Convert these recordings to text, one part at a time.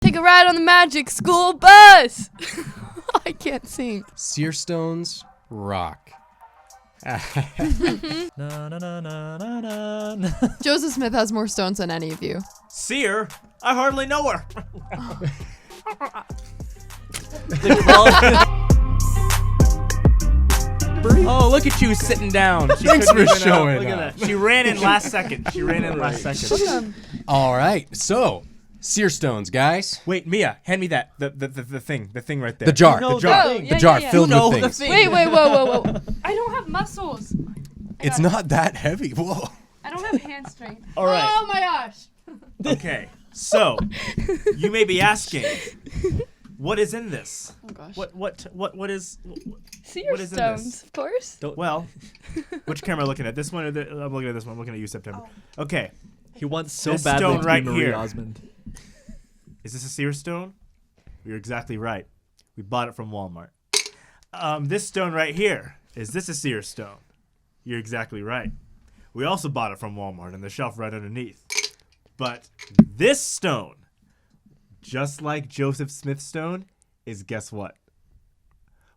Take a ride on the Magic school bus. I can't sing. Seer Stones rock. Joseph Smith has more stones than any of you. Seer? I hardly know her. Oh, look at you sitting down. Thanks for showing Look at up. that. She ran in last second. All right, so Seer Stones, guys. Wait, Mia, hand me that. The thing right there. The jar. No, the jar. no, yeah, the jar yeah, yeah. filled You know with the things. thing. Wait, whoa. I don't have muscles. It's not that heavy. Whoa. I don't have hand strength. All right. Oh my gosh. Okay, so you may be asking, what is in this? Oh gosh. What is? Seer what is in Stones, this? of course. Well, which camera am I looking at? This one or I'm looking at this one. I'm looking at you, September. Okay, He wants so This badly stone to right be Marie here. Osmond. is this a Seer Stone? You're exactly right. We bought it from Walmart. This stone right here, is this a Seer Stone? You're exactly right. We also bought it from Walmart on the shelf right underneath. But this stone, just like Joseph Smith's stone, is guess what?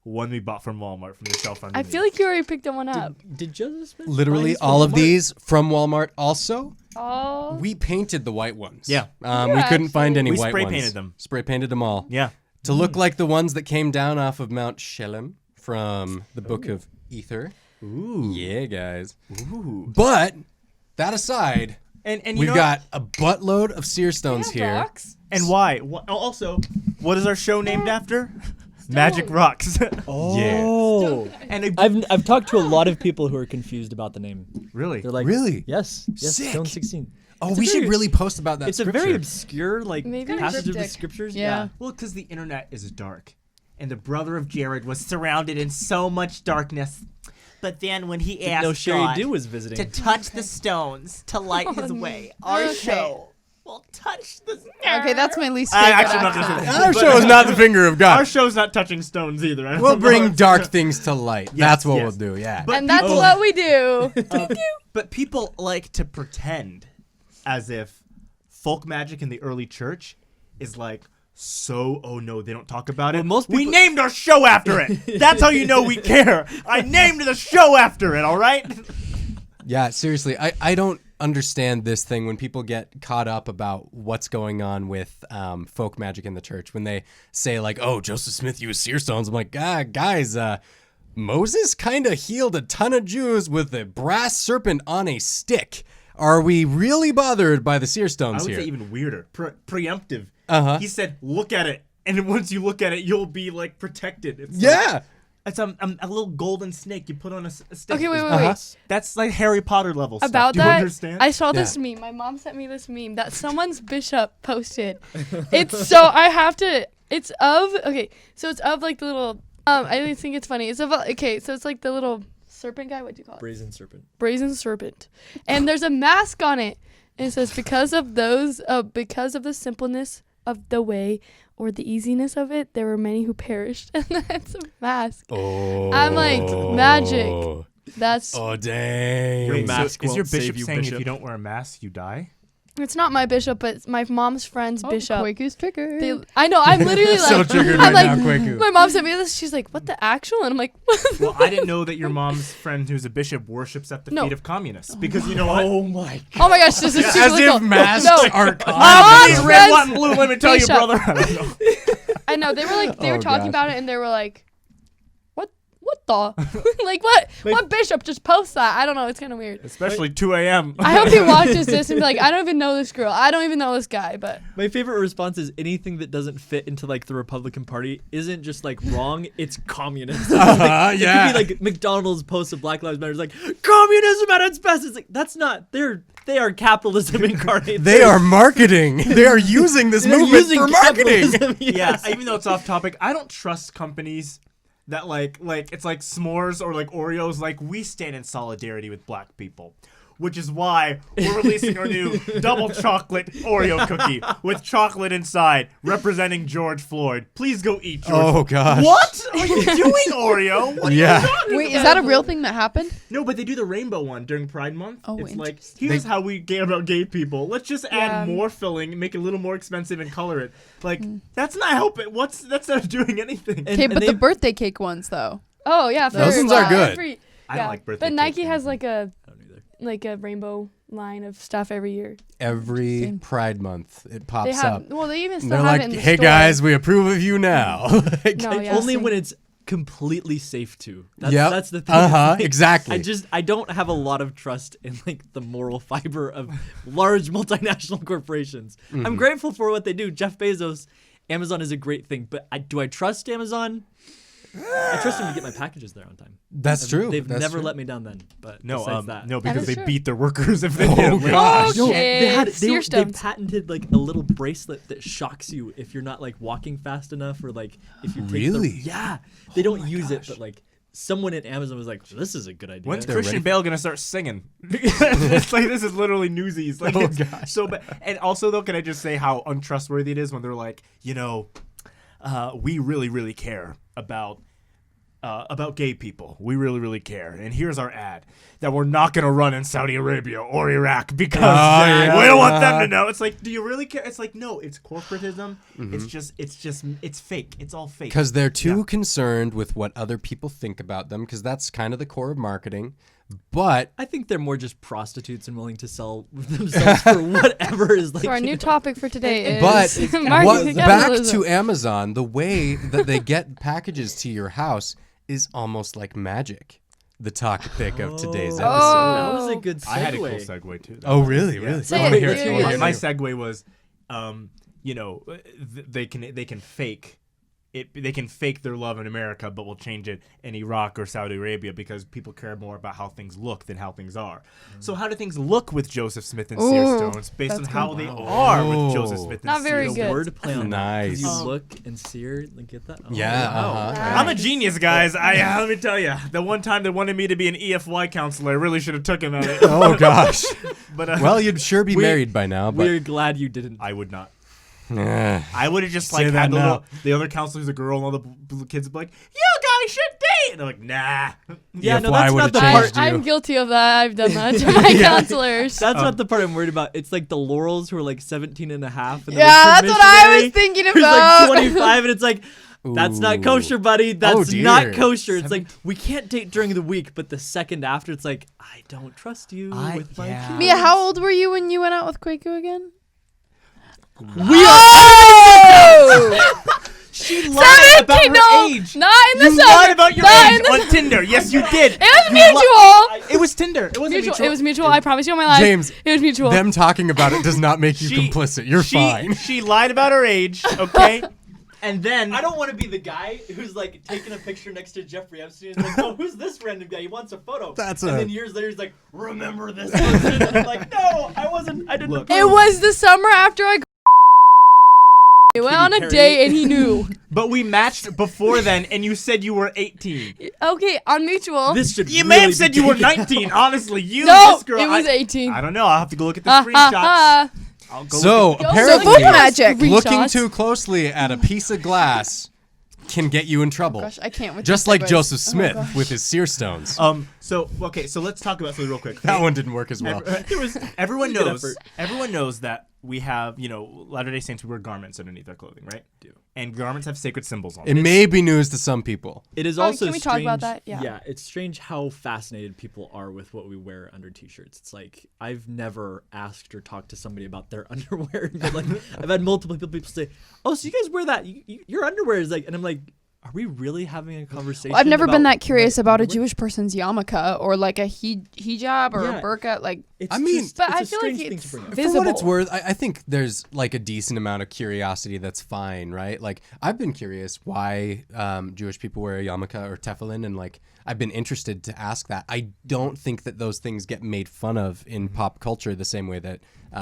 One we bought from Walmart from the shelf I underneath. feel like you already picked that one up. Did Joseph Smith? Literally buy these from all of Walmart? these from Walmart. Also, Oh. we painted the white ones. Yeah. We Yeah, couldn't find any We white spray ones. painted them. Spray painted them all. Yeah. To look like the ones that came down off of Mount Shelem from the Book of Ether. Ooh. Yeah, guys. Ooh. But that aside, And you we've know got a buttload of Seer Stones here. Rocks? And why? Also, what is our show named after? Magic Rocks. Oh. And I've talked to a lot of people who are confused about the name. really? They're like, Really? Yes. Sick. Stone 16. Oh, It's a we should very- really post about that It's a scripture. very obscure Maybe passage of the cryptic. scriptures. Yeah. Well, because the internet is dark, and the brother of Jared was surrounded in so much darkness. But then when he asked No, Sherry God Dew was visiting. to touch the stones to light his way, our Okay. show will touch the. Okay, that's my least I favorite. actually not accent. just. Our show is not the finger of Our God. show's not touching stones either. I don't We'll know. bring dark things to light. That's what yes. we'll do, yeah. But And that's people- what we do. But people like to pretend as if folk magic in the early church is like so, oh no, they don't talk about it. Well, most we people- named our show after it. That's how you know we care. I named the show after it, all right? Yeah, seriously, I don't understand this thing when people get caught up about what's going on with folk magic in the church. When they say like, oh, Joseph Smith used Seer Stones. I'm like, guys, Moses kind of healed a ton of Jews with a brass serpent on a stick. Are we really bothered by the Seer I would would say even weirder. Preemptive. Uh-huh. He said, look at it. And once you look at it, you'll be like protected. It's Yeah. Like, it's a little golden snake you put on a stick. Okay, wait. Uh-huh. That's like Harry Potter level stuff. About Do you that, understand? I saw this meme. My mom sent me this meme that someone's bishop posted. It's so I have to. It's of so it's of like the little. I think it's funny. It's of so it's like the little serpent guy. What do you call it? Brazen serpent. Brazen serpent, and there's a mask on it, and it says because of the simpleness of the way or the easiness of it, there were many who perished, and that's a mask. Oh. I'm like, magic. That's Oh, dang. Your Wait, so mask is your won't save bishop you, saying if bishop. you don't wear a mask, you die? it's not my bishop, but it's my mom's friend's bishop. Quaku's trigger. I know. I'm literally like, So triggered I'm right like, now, Quaku. my mom sent me this. She's like, "What the actual?" And I'm like, Well, I didn't know that your mom's friend who's a bishop worships at the No. feet of communists. Because you know what? Oh my god. "Oh my gosh, this is super As if cool." masks No, are my These mom's red, white, friends. and blue, let me tell you, Bishop. brother. I don't know. I know they were like they Oh, were talking gosh. about it, and they were like, "What the? Like what bishop just posts that?" I don't know. It's kind of weird. Especially 2 a.m. I hope he watches this and be like, "I don't even know this girl. I don't even know this guy." But My favorite response is anything that doesn't fit into like the Republican Party isn't just like wrong, it's communist. It yeah. could be like McDonald's posts of Black Lives Matter is like communism at its best. It's like that's not they are capitalism incarnate. They are marketing. They are using this They're movement using for marketing. capitalism, Yeah, yes. even though it's off topic, I don't trust companies that like it's like s'mores or like Oreos. Like, we stand in solidarity with black people. which is why we're releasing our new double chocolate Oreo cookie with chocolate inside, representing George Floyd. Please go eat George. Oh gosh. What are you doing, Oreo? What are Yeah. you talking Wait, about? is that a real thing that happened? No, but they do the rainbow one during Pride Month. Oh, it's like, interesting. here's how we care about gay people. Let's just add Yeah. more filling, make it a little more expensive, and color it. Like, that's not helping. That's not doing anything. Okay, but the birthday cake ones though. Oh yeah, for Those ones are good. every- I don't yeah. like birthday But Nike cake has anymore. like a rainbow line of stuff every year. Every Same. Pride Month, it They pops have up. well, they even And still they're have like, it in the "Hey store. guys, we approve of you now." Like, No, yeah, Only same. when it's completely safe to. Yep. That's the thing. Uh-huh, Like, exactly. I don't have a lot of trust in like the moral fiber of large multinational corporations. Mm-hmm. I'm grateful for what they do. Jeff Bezos, Amazon is a great thing, but do I trust Amazon? I trust them to get my packages there on time. That's true. They've That's never true. let me down then. But No, besides that, no, That because is they true. beat their workers if they Oh, didn't. gosh. No, Okay, they Seer Stones. patented like a little bracelet that shocks you if you're not like walking fast enough or like if you take Really? yeah. They don't use it, but like someone at Amazon was like, this is a good idea. When's They're Christian ready. Bale gonna start singing? It's like this is literally Newsies. Like, Oh, it's gosh. so bad. And also though, can I just say how untrustworthy it is when they're like, we really, really care about gay people. We really, really care. And here's our ad that we're not going to run in Saudi Arabia or Iraq because yeah, we don't want them yeah. to know. It's like, do you really care? It's like, no, it's corporatism. Mm-hmm. It's fake. It's all fake. Because they're too Yeah. concerned with what other people think about them, because that's kind of the core of marketing. But I think they're more just prostitutes and willing to sell themselves for whatever is like. So our you new know. topic for today but is what, marketing back capitalism. to Amazon, the way that they get packages to your house is almost like magic. The topic of today's episode. That was a good segue. I had a cool segue too. Oh, really? Yeah. Really? Say I wanna it, hear say I it. wanna My, hear my it. segue was, they can fake it. They can fake their love in America, but will change it in Iraq or Saudi Arabia because people care more about how things look than how things are. So how do things look with Joseph Smith and Seer Ooh, Stones based on that's how good. they are with Oh. Joseph Smith and Not Seer very Stones? good. Wordplay on that. 'Cause Nice. You look and sear, like get that. Oh, Yeah, wow. uh-huh. I'm a genius, guys. Let me tell you, the one time they wanted me to be an EFY counselor, I really should have took him at it. Oh, gosh. But Well, you'd sure be We- married by now, We're but glad you didn't. I would not. eh. I would have just Say like that had now. the other counselor's a girl and all the kids would be like, "You guys should date." And they're like, "Nah." Yeah, no, EFY that's would've not the changed part. you. I'm guilty of that. I've done that to my counselors. That's not the part I'm worried about. It's like the Laurels who are like 17 and a half. And Yeah, they're, like, that's what I was missionary thinking who's about. like 25 and it's like, that's not Ooh. kosher, buddy. Oh, That's dear. not kosher. It's like, we can't date during the week, but the second after, it's like, I don't trust you with my yeah. kids. Mia, how old were you when you went out with Kwaku again? She lied about her age. Not in the You summer. lied about your Not age in the on Tinder. Yes, you did. It was You li- mutual. It was Tinder. It wasn't Mutual. It was mutual. I promise you on my life. James, it was mutual. them talking about it does not make you complicit. You're fine. She lied about her age. Okay. And then I don't want to be the guy who's like taking a picture next to Jeffrey Epstein. He's like, oh, who's this random guy? He wants a photo. That's and a- then years later, he's like, remember this person? And I'm like, no, I wasn't. I didn't. Look. It was the summer after I went on a Harry. date and he knew. But we matched before then, and you said you were 18. Okay, on mutual. This should. You may really have said be you were taken 19. Honestly, you. no, this girl, it was I 18. I don't know. I'll have to go look at the Ha, ha, screenshots. ha. I'll go So look at- apparently, Folk magic. looking Screenshots. too closely at a piece of glass can get you in trouble. Gosh, I can't with Just these like segues. Joseph Oh, Smith gosh. with his Seer Stones. So let's talk about something real quick. That one didn't work as well. Everyone Good knows. effort. Everyone knows that we have, Latter-day Saints. We wear garments underneath our clothing, right? Do. And garments have sacred symbols on It them. may be news to some people. It is Oh, also can we talk strange. about that? Yeah. it's strange how fascinated people are with what we wear under t-shirts. It's like I've never asked or talked to somebody about their underwear, but like I've had multiple people say, "Oh, so you guys wear that? Your underwear is like," and I'm like, "Are we really having a conversation?" Well, I've never been about that curious my about a underwear?" Jewish person's yarmulke or like a hijab or Yeah. a burqa. Like, It's I mean- just, But it's I a feel like strange thing it's to bring up. visible. For what it's worth, I think there's like a decent amount of curiosity that's fine, right? Like I've been curious why Jewish people wear a yarmulke or tefillin, and like I've been interested to ask that. I don't think that those things get made fun of in pop culture the same way that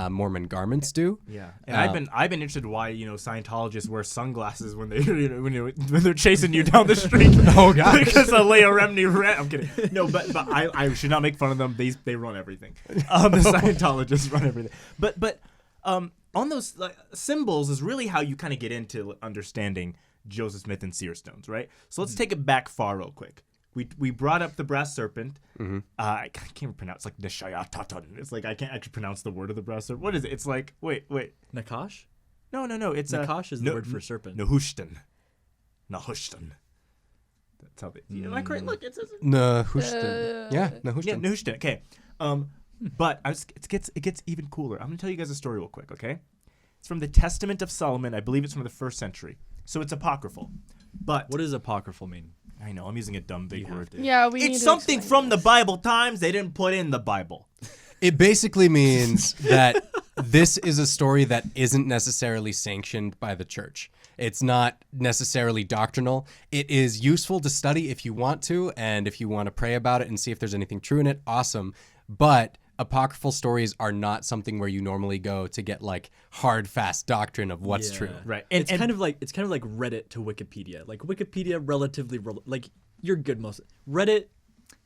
Mormon garments do. Yeah, and I've been interested why Scientologists wear sunglasses when they when they're chasing you down the street. Oh God, because of Leia Remini ran. I'm kidding. No, but I should not make fun of them. They run everything. The Scientologists run everything. But on those symbols is really how you kind of get into understanding Joseph Smith and Seer Stones, right? So let's take it back far real quick. We brought up the brass serpent. Mm-hmm. I can't pronounce like Nishayatatan. It's like I can't actually pronounce the word of the brass serpent. What is it? It's like wait. Nakash? No. It's Nakash is the word for serpent. Nahushtan. That's how they. Am I correct? Look, it says Nahushtan. Yeah, Nahushtan. Yeah, Nahushtan. Okay. But it gets even cooler. I'm gonna tell you guys a story real quick. Okay. It's from the Testament of Solomon. I believe it's from the 1st century. So it's apocryphal. But what does apocryphal mean? I know I'm using a dumb big word. Yeah, we need It's to something explain from the Bible times they didn't put in the Bible. It basically means that this is a story that isn't necessarily sanctioned by the church. It's not necessarily doctrinal. It is useful to study if you want to, and if you want to pray about it and see if there's anything true in it, awesome. But apocryphal stories are not something where you normally go to get like hard, fast doctrine of what's true. Right. And it's kind of like Reddit to Wikipedia. Like Wikipedia, relatively like you're good most. Reddit,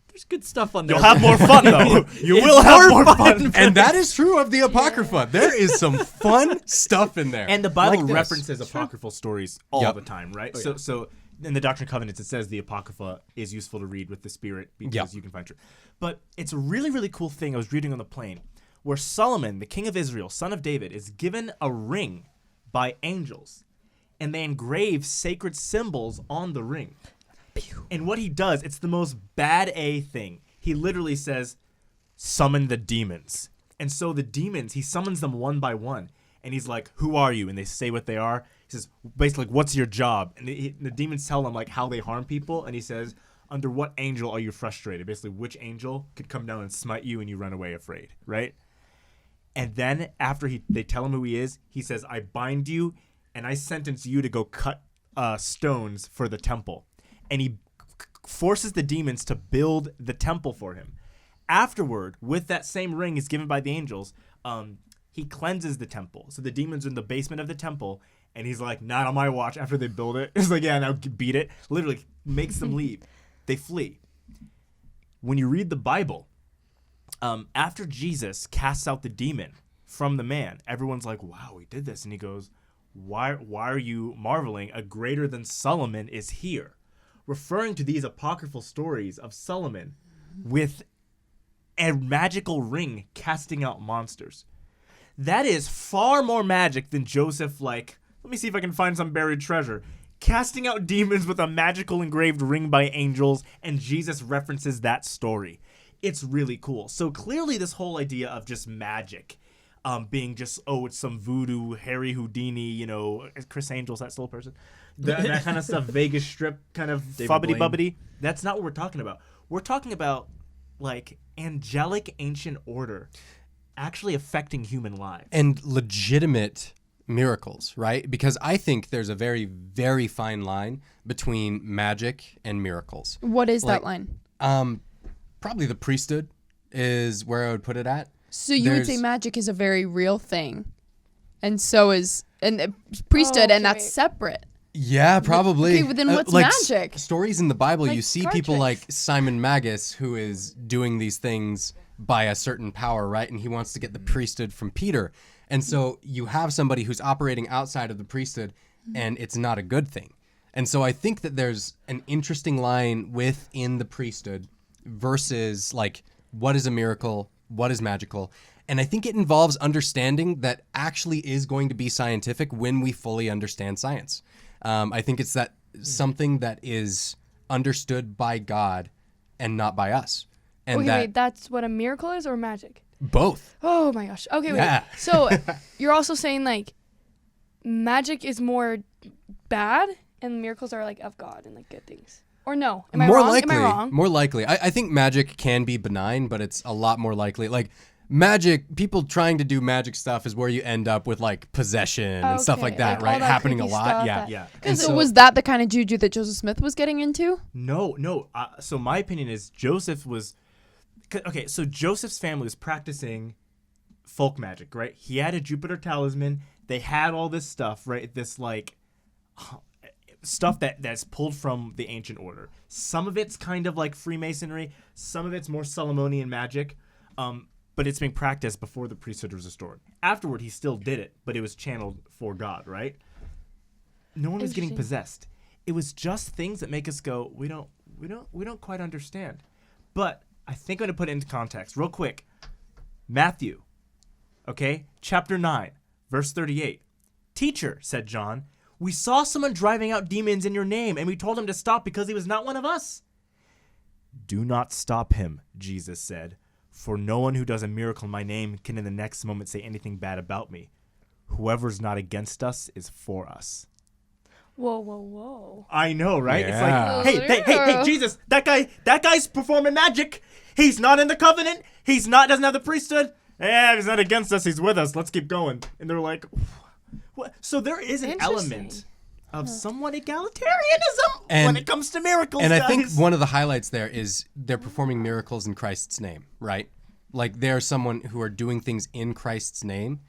there's good stuff on there. You'll have more fun though. You will have more fun. And that is true of the Apocrypha. There is some fun stuff in there. And the Bible Like this. references apocryphal stories all Yep. the time, right? Oh, yeah. So in the Doctrine and Covenants, it says the Apocrypha is useful to read with the Spirit because Yep. you can find truth. But it's a really, really cool thing I was reading on the plane where Solomon, the king of Israel, son of David, is given a ring by angels. And they engrave sacred symbols on the ring. And what he does, it's the most bad A thing. He literally says, summon the demons. And so the demons, he summons them one by one. And he's like, who are you? And they say what they are. He says, basically, what's your job? And the demons tell him like how they harm people. And he says, under what angel are you frustrated? Basically, which angel could come down and smite you and you run away afraid, right? And then after they tell him who he is, he says, I bind you and I sentence you to go cut stones for the temple. And he forces the demons to build the temple for him. Afterward, with that same ring is given by the angels, he cleanses the temple. So the demons are in the basement of the temple, and he's like, not on my watch. After they build it, he's like, yeah, now beat it. Literally makes them leave. They flee. When you read the Bible, after Jesus casts out the demon from the man, everyone's like, wow, he did this. And he goes, why are you marveling? A greater than Solomon is here. Referring to these apocryphal stories of Solomon with a magical ring casting out monsters. That is far more magic than Joseph, like, let me see if I can find some buried treasure. Casting out demons with a magical engraved ring by angels, and Jesus references that story. It's really cool. So clearly this whole idea of just magic being just, it's some voodoo, Harry Houdini, is Chris Angel's that still a person? That kind of stuff, Vegas Strip kind of fubbity-bubbity. That's not what we're talking about. We're talking about, like, angelic ancient order actually affecting human lives. And legitimate miracles, right? Because I think there's a very, very fine line between magic and miracles. What is that line? Probably the priesthood is where I would put it at. So you would say magic is a very real thing, and so is priesthood, and that's separate. Yeah, probably. Okay, but then what's like magic? Stories in the Bible, Like you see card people tricks. like Simon Magus, who is doing these things by a certain power, right? And he wants to get the priesthood from Peter. And so you have somebody who's operating outside of the priesthood, and it's not a good thing. And so I think that there's an interesting line within the priesthood versus, like, what is a miracle, what is magical. And I think it involves understanding that actually is going to be scientific when we fully understand science. I think it's that something that is understood by God and not by us. And Okay, that wait, that's what a miracle is or magic? both. Oh my gosh. Okay, wait. Yeah. So you're also saying like magic is more bad and miracles are like of God and like good things. Or no? Am I More wrong? likely, Am I wrong? more likely. I think magic can be benign, but it's a lot more likely. Like magic, people trying to do magic stuff is where you end up with like possession and stuff like Okay, that, like all right? that Happening a creepy lot. stuff Yeah. that- Yeah. And So was that the kind of juju that Joseph Smith was getting into? No. So my opinion is Joseph was... Okay, so Joseph's family was practicing folk magic, right? He had a Jupiter talisman. They had all this stuff, right? This like stuff that's pulled from the ancient order. Some of it's kind of like Freemasonry. Some of it's more Solomonian magic. But it's being practiced before the priesthood was restored. Afterward, he still did it, but it was channeled for God, right? No one was getting possessed. It was just things that make us go, we don't quite understand. But I think I'm going to put it into context real quick. Matthew, okay, chapter 9, verse 38. Teacher, said John, we saw someone driving out demons in your name, and we told him to stop because he was not one of us. Do not stop him, Jesus said. For no one who does a miracle in my name can in the next moment say anything bad about me. Whoever's not against us is for us. Whoa, whoa, whoa. I know, right? Yeah. It's like, hey, Jesus, that guy's performing magic. He's not in the covenant. Doesn't have the priesthood. Yeah, he's not against us. He's with us. Let's keep going. And they're like, what? So there is an element of somewhat egalitarianism when it comes to miracles, And guys. I think one of the highlights there is they're performing miracles in Christ's name, right? Like they're someone who are doing things in Christ's name.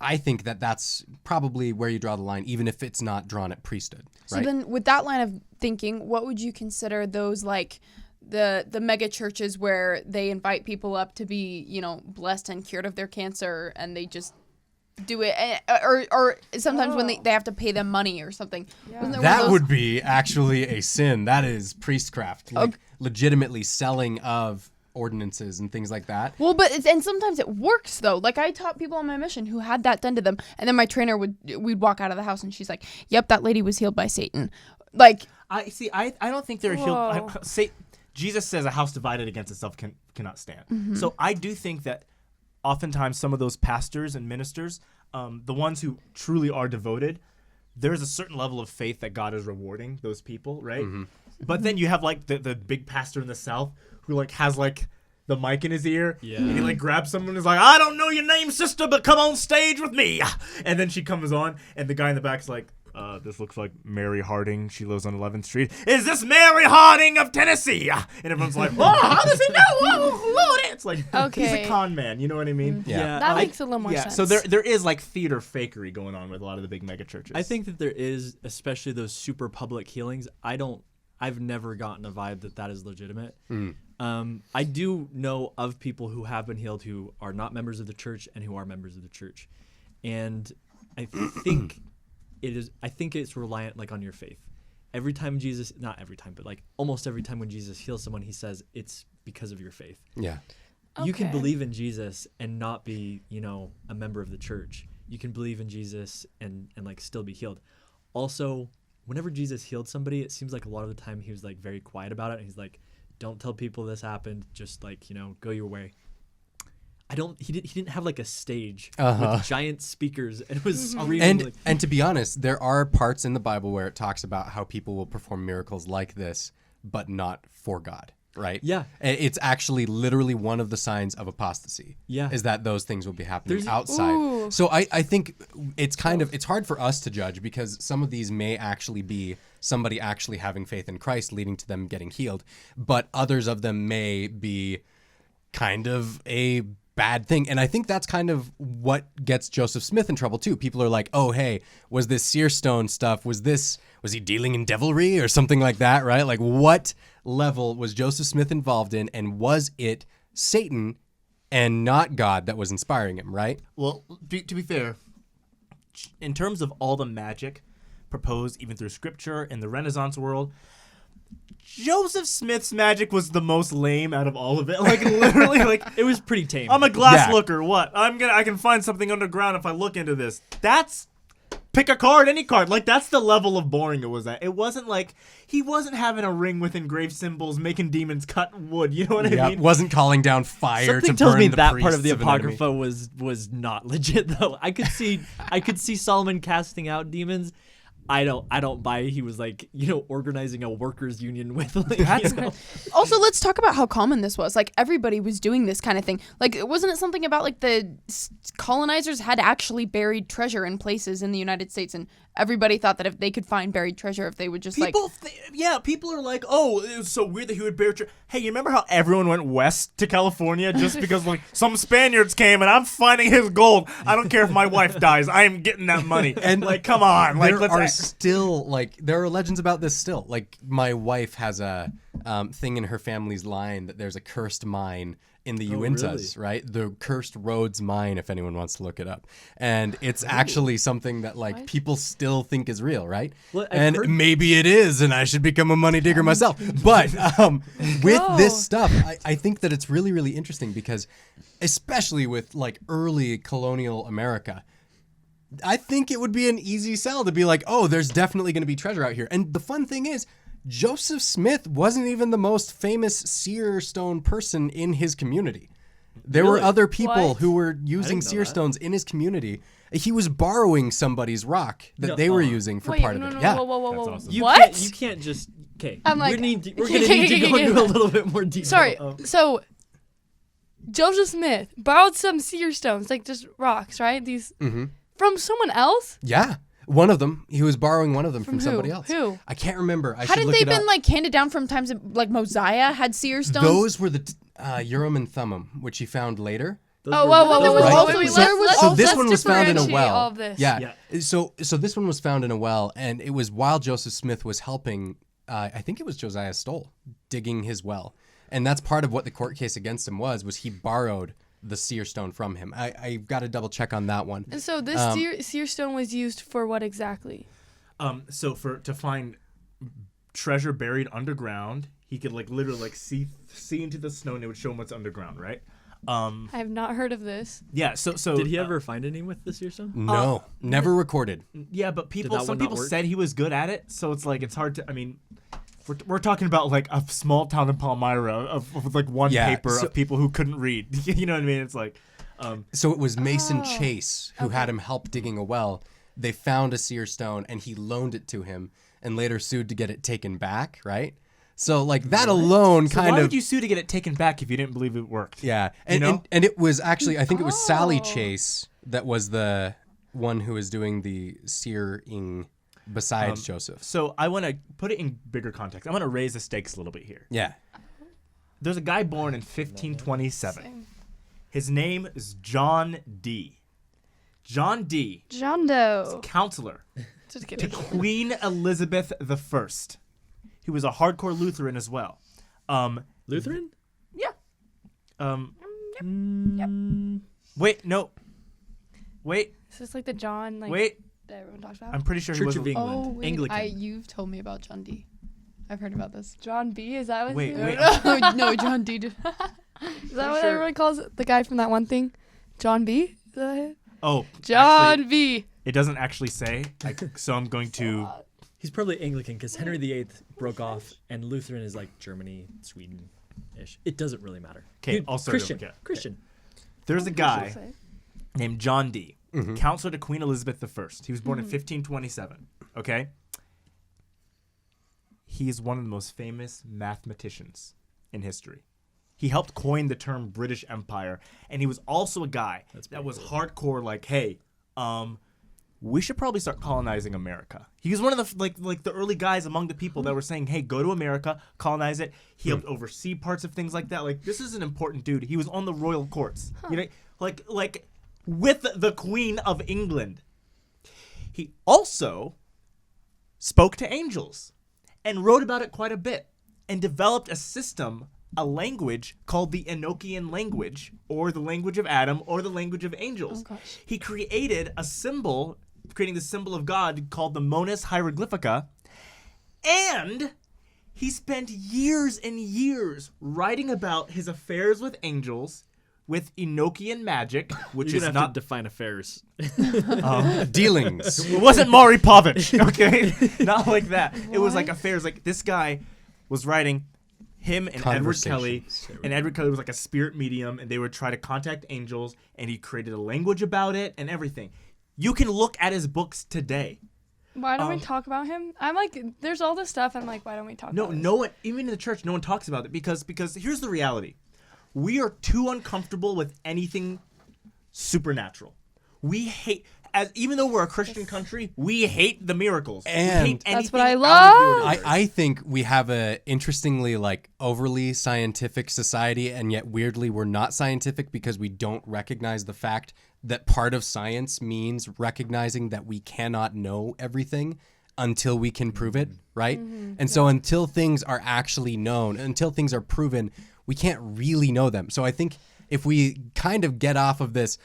I think that's probably where you draw the line, even if it's not drawn at priesthood, right? So then with that line of thinking, what would you consider those like the mega churches where they invite people up to be, blessed and cured of their cancer and they just do it, or sometimes when they have to pay them money or something. Yeah. That would be actually a sin. That is priestcraft, like legitimately selling of ordinances and things like that. Well, and sometimes it works though. Like I taught people on my mission who had that done to them, and then my trainer we'd walk out of the house and she's like, "Yep, that lady was healed by Satan." Like I don't think they're healed. Jesus says a house divided against itself cannot stand. Mm-hmm. So I do think that oftentimes some of those pastors and ministers, the ones who truly are devoted, there's a certain level of faith that God is rewarding those people, right? Mm-hmm. But then you have like the big pastor in the South who like has like the mic in his ear, and he like grabs someone and is like, I don't know your name, sister, but come on stage with me. And then she comes on, and the guy in the back's like, this looks like Mary Harding. She lives on 11th Street. Is this Mary Harding of Tennessee? And everyone's like, oh, how does he know? Oh, Lord. It's like, he's a con man. You know what I mean? Yeah. That makes a little more sense. So there is like theater fakery going on with a lot of the big mega churches. I think that there is, especially those super public healings. I've never gotten a vibe that is legitimate. I do know of people who have been healed who are not members of the church and who are members of the church. And I think it's reliant like on your faith. Every time not every time, but like almost every time when Jesus heals someone, he says it's because of your faith. Yeah. You can believe in Jesus and not be, a member of the church. You can believe in Jesus and like still be healed. Also, whenever Jesus healed somebody, it seems like a lot of the time he was like very quiet about it. And he's like, don't tell people this happened. Just like, go your way. He didn't have like a stage with giant speakers and it was screaming. And to be honest, there are parts in the Bible where it talks about how people will perform miracles like this, but not for God, right? Yeah. It's actually literally one of the signs of apostasy. Yeah. Is that those things will be happening outside. So I think it's it's hard for us to judge because some of these may actually be somebody actually having faith in Christ leading to them getting healed, but others of them may be kind of a bad thing. And I think that's kind of what gets Joseph Smith in trouble too. People are like, oh, hey, was this Seer Stone stuff? Was he dealing in devilry or something like that, right? Like what level was Joseph Smith involved in, and was it Satan and not God that was inspiring him, right? Well, to be fair, in terms of all the magic proposed even through scripture in the Renaissance world, Joseph Smith's magic was the most lame out of all of it. Like literally, like it was pretty tame. I'm a glass looker. What? I can find something underground if I look into this. That's pick a card, any card. Like that's the level of boring it was at. It wasn't like he wasn't having a ring with engraved symbols, making demons cut wood. You know what I mean? Wasn't calling down fire Something to tells burn me the that part of the priests an enemy. Apocrypha was not legit though. I could see Solomon casting out demons. I don't buy he was like, organizing a workers union with like, Also, let's talk about how common this was. Like, everybody was doing this kind of thing. Like, wasn't it something about like the colonizers had actually buried treasure in places in the United States, and everybody thought that if they could find buried treasure, if they would just people are like, oh, it was so weird that he would bury treasure. Hey, you remember how everyone went west to California just because like some Spaniards came and I'm finding his gold. I don't care if my wife dies. I am getting that money. And like, come on, like there are legends about this still. Like my wife has a thing in her family's line that there's a cursed mine in the Uintas, really? right? The Cursed Roads mine, if anyone wants to look it up. And it's actually something that like people still think is real, right? Well, and maybe it is, and I should become a money digger myself. But with this stuff, I think that it's really, really interesting because especially with like early colonial America, I think it would be an easy sell to be like, oh, there's definitely going to be treasure out here. And the fun thing is, Joseph Smith wasn't even the most famous seer stone person in his community. There were other people who were using seer stones in his community. He was borrowing somebody's rock that they were using for part of it. Yeah. Whoa. That's awesome. You can't just. Okay. I'm like, we're going to need to go into a little bit more detail. Sorry. So Joseph Smith borrowed some seer stones, like just rocks, right? These from someone else? Yeah. One of them. He was borrowing one of them from who? somebody else. Who? I can't remember. Hadn't they been like handed down from times of, like Mosiah had seer stones? Those were the Urim and Thummim, which he found later. So this one was found in a well. All of this. Yeah. So this one was found in a well, and it was while Joseph Smith was helping. I think it was Josiah Stoll digging his well, and that's part of what the court case against him was he borrowed the seer stone from him. I got to double check on that one. And so this seer stone was used for what exactly? So to find treasure buried underground, he could like literally like see into the snow and it would show him what's underground, right? I have not heard of this. Yeah. So did he ever find any with the seer stone? No, never recorded. Yeah, but some people said he was good at it, so it's like it's hard to. I mean, we're talking about like a small town in Palmyra of like one paper of people who couldn't read. You know what I mean? It's like. So it was Mason Chase who had him help digging a well. They found a seer stone and he loaned it to him and later sued to get it taken back, right? So like that alone so kind of. Why would you sue to get it taken back if you didn't believe it worked? Yeah, and it was actually I think it was Sally Chase that was the one who was doing the seering besides Joseph. So I want to put it in bigger context. I want to raise the stakes a little bit here. Yeah. There's a guy born in 1527. His name is John D. John D. John Doe. Counselor Just to kidding. Queen Elizabeth I. He was a hardcore Lutheran as well. Lutheran? Yeah. Wait, no. Wait. Is this like the John Wait. that everyone talks about? I'm pretty sure he Church was. of England. Oh, wait. Anglican. You've told me about John D. I've heard about this. John B. Is that what? Wait. No, John D. Is that what everyone calls it? The guy from that one thing? John B. Is that it? Oh. John actually, B. It doesn't actually say. So I'm going to. He's probably Anglican because Henry VIII broke off, and Lutheran is like Germany, Sweden-ish. It doesn't really matter. Okay. Also, Christian. okay. Christian. There's a guy named John D. Counselor to Queen Elizabeth I. He was born in 1527. Okay. He is one of the most famous mathematicians in history. He helped coin the term British Empire, and he was also a guy that was hardcore. Like, hey, we should probably start colonizing America. He was one of the like the early guys among the people that were saying, hey, go to America, colonize it. He helped oversee parts of things like that. Like, this is an important dude. He was on the royal courts. You know, like with the Queen of England. He also spoke to angels and wrote about it quite a bit and developed a system, a language called the Enochian language, or the language of Adam, or the language of angels. Oh, gosh. He created a symbol, creating the symbol of God called the Monas Hieroglyphica, and he spent years and years writing about his affairs with angels, with Enochian magic, which You're is gonna have not to define affairs. Dealings. It wasn't Maury Povich, okay? Not like that. It was like affairs. Like, this guy was writing him and Edward Kelly. And Edward Kelly was like a spirit medium, and they would try to contact angels, and he created a language about it and everything. You can look at his books today. Why don't we talk about him? I'm like, there's all this stuff. I'm like, why don't we talk about it? No one, even in the church, no one talks about it because here's the reality. We are too uncomfortable with anything supernatural. We hate, even though we're a Christian country, we hate the miracles. And we hate that's what anything I out of the love. ordinary. I think we have a interestingly like overly scientific society, and yet weirdly we're not scientific because we don't recognize the fact that part of science means recognizing that we cannot know everything until we can prove it, right? And so until things are actually known, until things are proven, we can't really know them. So I think if we kind of get off of this,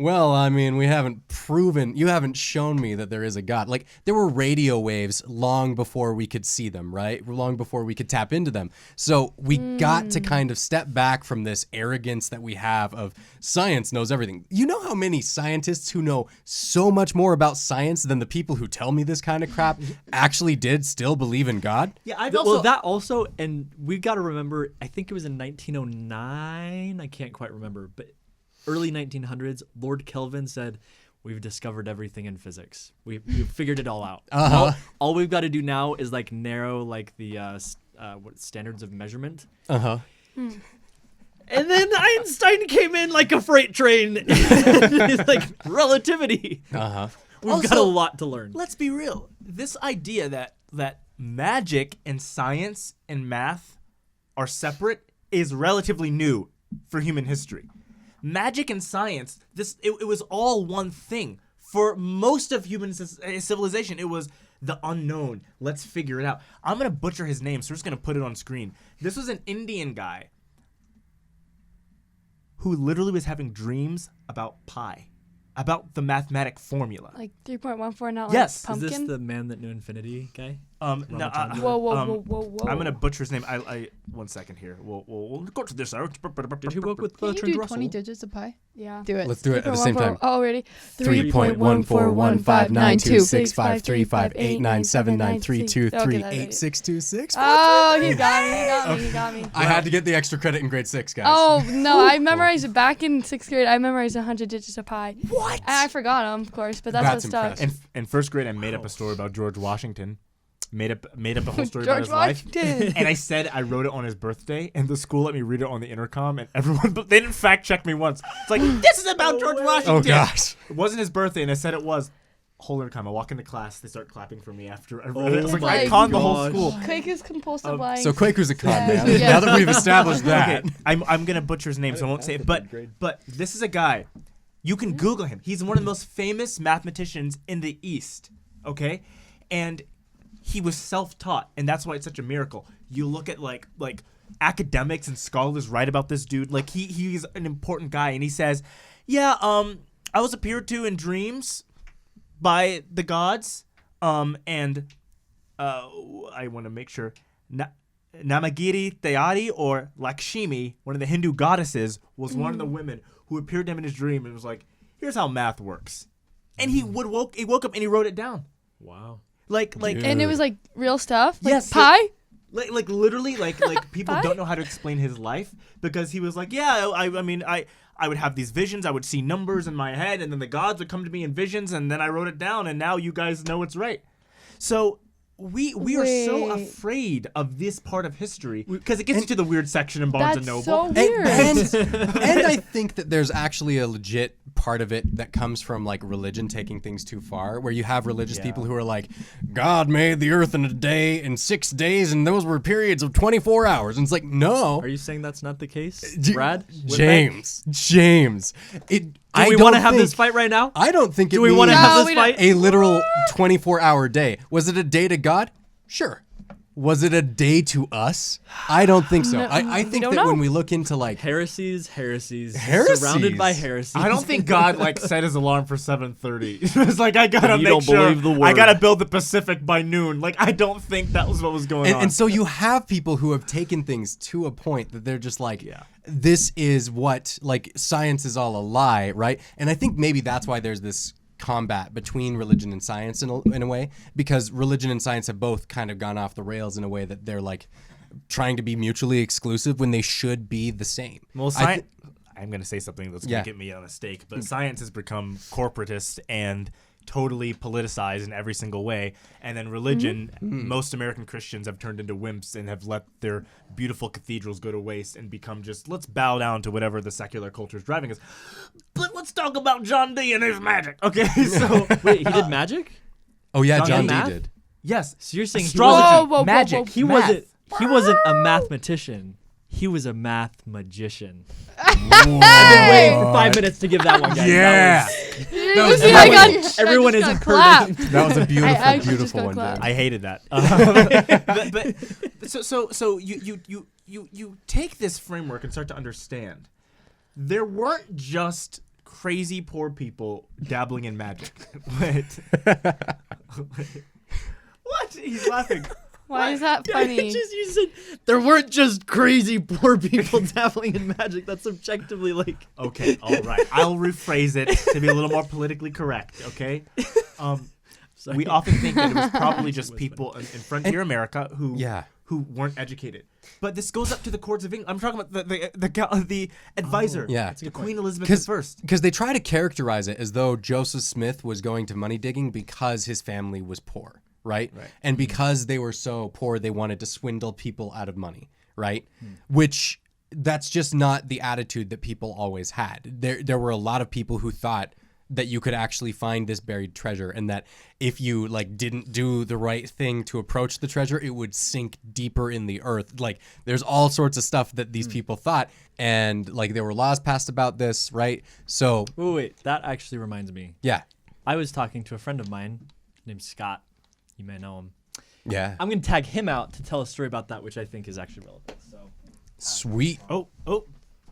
well, I mean, we haven't proven, you haven't shown me that there is a God. Like, there were radio waves long before we could see them, right? Long before we could tap into them. So we got to kind of step back from this arrogance that we have of science knows everything. You know how many scientists who know so much more about science than the people who tell me this kind of crap actually did still believe in God? Yeah, I've Well, that also, and we've got to remember, I think it was in 1909, I can't quite remember, but early 1900s, Lord Kelvin said, we've discovered everything in physics. We've figured it all out. All we've got to do now is like narrow like the standards of measurement. And then Einstein came in like a freight train. It's like relativity. We've got a Also, lot to learn. Let's be real. This idea that magic and science and math are separate is relatively new for human history. Magic and science, it was all one thing. For most of human civilization, it was the unknown. Let's figure it out. I'm going to butcher his name, so we're just going to put it on screen. This was an Indian guy who literally was having dreams about pi, about the mathematic formula. Like 3.14, not Yes. like Is pumpkin. this the man that knew infinity guy? No, Whoa. I'm gonna butcher his name. I 1 second here. We'll go to this. Did he work with Can you Bertrand do Russell? 20 digits of pi? Yeah. Do it. Let's do it at the same time. Oh, ready? 3.14159265358979323386623. Oh, he got me. I had to get the extra credit in grade 6, guys. Oh, no, I memorized it back in 6th grade. I memorized 100 digits of pi. What? And I forgot them, of course, but that's That's what stuck. impressive. In first grade, I made up a story about George Washington. Made up a whole story about George his life. Washington. And I said I wrote it on his birthday, and the school let me read it on the intercom, and everyone, but they didn't fact check me once. It's like, this is about George Washington. Oh, gosh. It wasn't his birthday, and I said it was. Whole intercom. I walk into class, they start clapping for me after I read it. It's like, my I conned the whole gosh. school. Quake is compulsive lying. So Quaker's a con, man. Yeah. Now that we've established that. Okay, I'm gonna butcher his name, so I won't say it. But this is a guy. You can Google him. He's one of the most famous mathematicians in the East. Okay, and he was self-taught, and that's why it's such a miracle. You look at like academics and scholars write about this dude. Like he's an important guy, and he says, "Yeah, I was appeared to in dreams by the gods, and I want to make sure." Namagiri Theati or Lakshmi, one of the Hindu goddesses, was one of the women who appeared to him in his dream and was like, "Here's how math works," and he woke up and he wrote it down. Wow. Like and it was like real stuff? Like Yes, pi? like literally like people don't know how to explain his life because he was like, yeah, I mean I would have these visions, I would see numbers in my head, and then the gods would come to me in visions, and then I wrote it down, and now you guys know it's right. So we are so Wait. afraid of this part of history because it gets you to the weird section in Barnes and That's Noble. so weird. And I think that there's actually a legit part of it that comes from like religion taking things too far, where you have religious people who are like, God made the earth in a day, in 6 days, and those were periods of 24 hours. And it's like, no. Are you saying that's not the case, J- Brad? James. Do we want to have this fight right now? I don't think it Do we want to means have No, this we don't. fight? a literal 24-hour day. Was it a day to God? Sure. Was it a day to us? I don't think so. No, I think don't that know. when we look into like Heresies. Surrounded by heresies. I don't think God like set his alarm for 7:30. It's like I gotta You make don't sure believe the I word. gotta build the Pacific by noon. Like I don't think that was what was going on. and so you have people who have taken things to a point that they're just like, Yeah. this is what, like, science is all a lie, right? And I think maybe that's why there's this combat between religion and science in a way, because religion and science have both kind of gone off the rails in a way that they're like trying to be mutually exclusive when they should be the same. Well, I I'm going to say something that's going Yeah. to get me on a stake, but science has become corporatist and totally politicized in every single way. And then religion, most American Christians have turned into wimps and have let their beautiful cathedrals go to waste and become just, let's bow down to whatever the secular culture is driving us. But let's talk about John Dee and his magic. Okay, so Wait, he did magic? Oh yeah, John John Dee Dee? did. yes, So you're saying astrology, Whoa, magic, he math. wasn't a mathematician. He was a math magician. I've been waiting for 5 minutes to give that one, guys. Yeah. Everyone is got heard. clapped. That was a beautiful, actually just beautiful got one. clapped. Dan. I hated that. But so you take this framework and start to understand. There weren't just crazy poor people dabbling in magic. What? He's laughing. Why is that funny? You said there weren't just crazy poor people dabbling in magic. That's subjectively like. Okay, all right. I'll rephrase it to be a little more politically correct. Okay. We often think that it was probably just people in frontier America who weren't educated. But this goes up to the courts of England. I'm talking about the advisor. Yeah. Queen Elizabeth I. Because they try to characterize it as though Joseph Smith was going to money digging because his family was poor, right? And because they were so poor, they wanted to swindle people out of money, right? Which that's just not the attitude that people always had. There were a lot of people who thought that you could actually find this buried treasure, and that if you like didn't do the right thing to approach the treasure, it would sink deeper in the earth. Like there's all sorts of stuff that these people thought, and like there were laws passed about this, right? So Wait, that actually reminds me. yeah, I was talking to a friend of mine named Scott. You may know him. yeah, I'm going to tag him out to tell a story about that, which I think is actually relevant. So. sweet. Oh.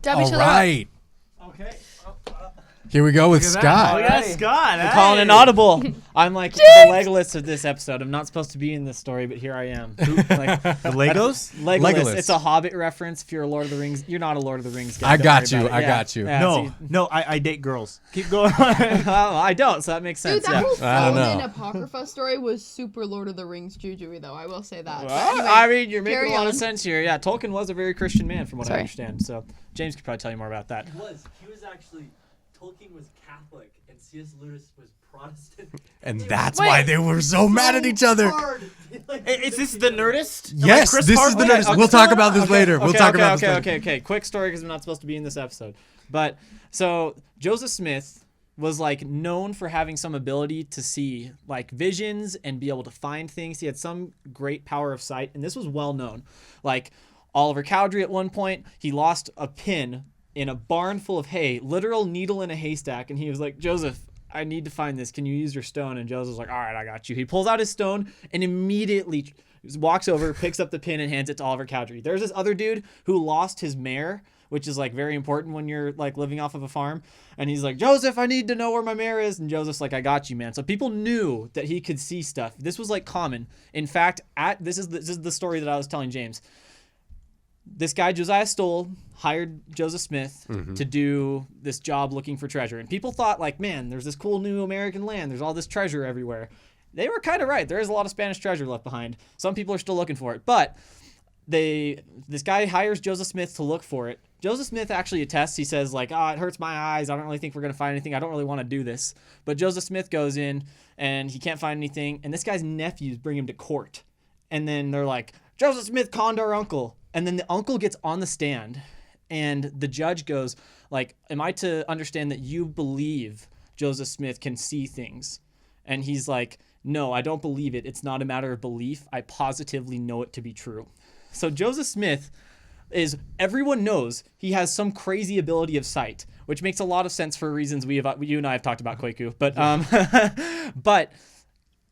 Debbie, All shut up. right, Okay. here we go with Look at Scott. that. Look at Scott. I'm calling an audible. I'm like the Legolas of this episode. I'm not supposed to be in this story, but here I am. Like, The Legos? Legolas. It's a Hobbit reference. If you're a Lord of the Rings, you're not a Lord of the Rings guy. I Don't got worry you. about it. I Yeah. got you. Yeah, No, I date girls. Keep going. well, I don't, so that makes Dude, sense. that Yeah. whole I don't Solomon know. Apocrypha story was super Lord of the Rings juju though. I will say that. But Well, anyway, I mean, you're making carry a lot on. of sense here. Yeah, Tolkien was a very Christian man, from what I Sorry. understand. So James could probably tell you more about that. He was actually, Tolkien was Catholic and C.S. Lewis was Protestant. And that's why they were so mad at each other. Is this the Nerdist? Yes, Chris this is the Hardwick? Nerdist. We'll talk about this later. We'll talk about this later. Okay. Quick story because I'm not supposed to be in this episode. But so Joseph Smith was like known for having some ability to see like visions and be able to find things. He had some great power of sight, and this was well known. Like Oliver Cowdery at one point, he lost a pin in a barn full of hay, literal needle in a haystack, and he was like, Joseph, I need to find this. Can you use your stone? And Joseph's like, all right, I got you. He pulls out his stone and immediately walks over, picks up the pin, and hands it to Oliver Cowdery. There's this other dude who lost his mare, which is like very important when you're like living off of a farm. And he's like, Joseph, I need to know where my mare is. And Joseph's like, I got you, man. So people knew that he could see stuff. This was like common. In fact, this is the story that I was telling James. This guy, Josiah Stoll, hired Joseph Smith to do this job looking for treasure. And people thought like, man, there's this cool new American land. There's all this treasure everywhere. They were kind of right. There is a lot of Spanish treasure left behind. Some people are still looking for it. But this guy hires Joseph Smith to look for it. Joseph Smith actually attests. He says like, it hurts my eyes. I don't really think we're going to find anything. I don't really want to do this. But Joseph Smith goes in and he can't find anything. And this guy's nephews bring him to court. And then they're like, Joseph Smith conned our uncle. And then the uncle gets on the stand and the judge goes like, am I to understand that you believe Joseph Smith can see things? And he's like, no, I don't believe it. It's not a matter of belief. I positively know it to be true. So Joseph Smith everyone knows he has some crazy ability of sight, which makes a lot of sense for reasons you and I have talked about, Kwaku. But, but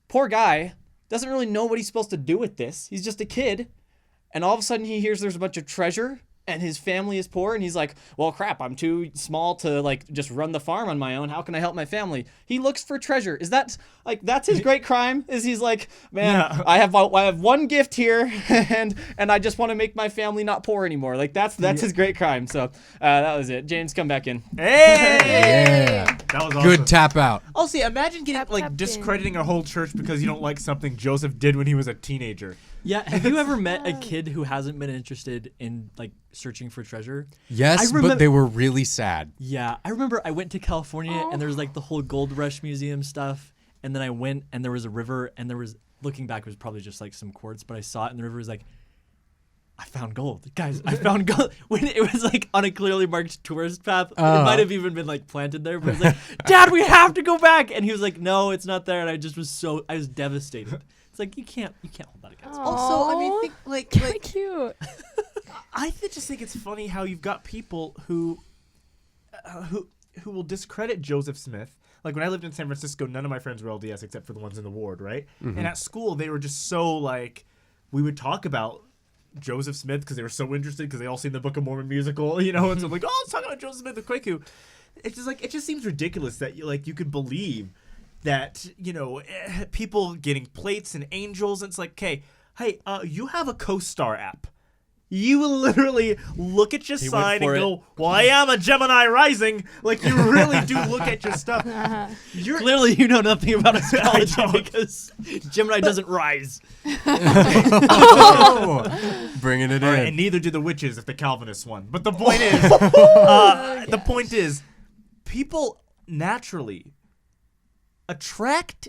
poor guy doesn't really know what he's supposed to do with this. He's just a kid. And all of a sudden he hears there's a bunch of treasure and his family is poor. And he's like, well, crap, I'm too small to like just run the farm on my own. How can I help my family? He looks for treasure. Is that like, that's his great crime? Is he's like, man, Yeah. I have one gift here and I just want to make my family not poor anymore. Like that's his great crime. So that was it. James, come back in. Hey! Yeah. That was awesome. Good tap out. Also, imagine getting Tap, like tap, discrediting a whole church because you don't like something Joseph did when he was a teenager. Yeah, have you ever met a kid who hasn't been interested in like searching for treasure? Yes, I remem- but they were really sad. Yeah, I remember I went to California and there's like the whole gold rush museum stuff. And then I went and there was a river and there was, looking back, it was probably just like some quartz, but I saw it and the river was like, I found gold. Guys, I found gold. When it was like on a clearly marked tourist path. It might have even been like planted there, but it was like, Dad, we have to go back. And he was like, no, it's not there. And I just was I was devastated. It's like, you can't hold that against me. Also, I mean, think, like Cute. I just think it's funny how you've got people who will discredit Joseph Smith. Like when I lived in San Francisco, none of my friends were LDS except for the ones in the ward, right? Mm-hmm. And at school, they were just so like, we would talk about Joseph Smith because they were so interested because they all seen the Book of Mormon musical, you know, and so like, oh, let's talk about Joseph Smith of Kwaku. It's just like, it just seems ridiculous that you could believe that, you know, people getting plates and angels. And it's like, hey, you have a CoStar app. You will literally look at your sign and go, well, I am a Gemini rising. Like, you really do look at your stuff. Clearly, you know nothing about astrology because Gemini doesn't rise. Oh, bringing it in. Right, and neither do the witches if the Calvinists won. But the point is, people naturally attract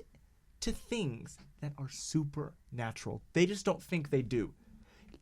to things that are supernatural. They just don't think they do.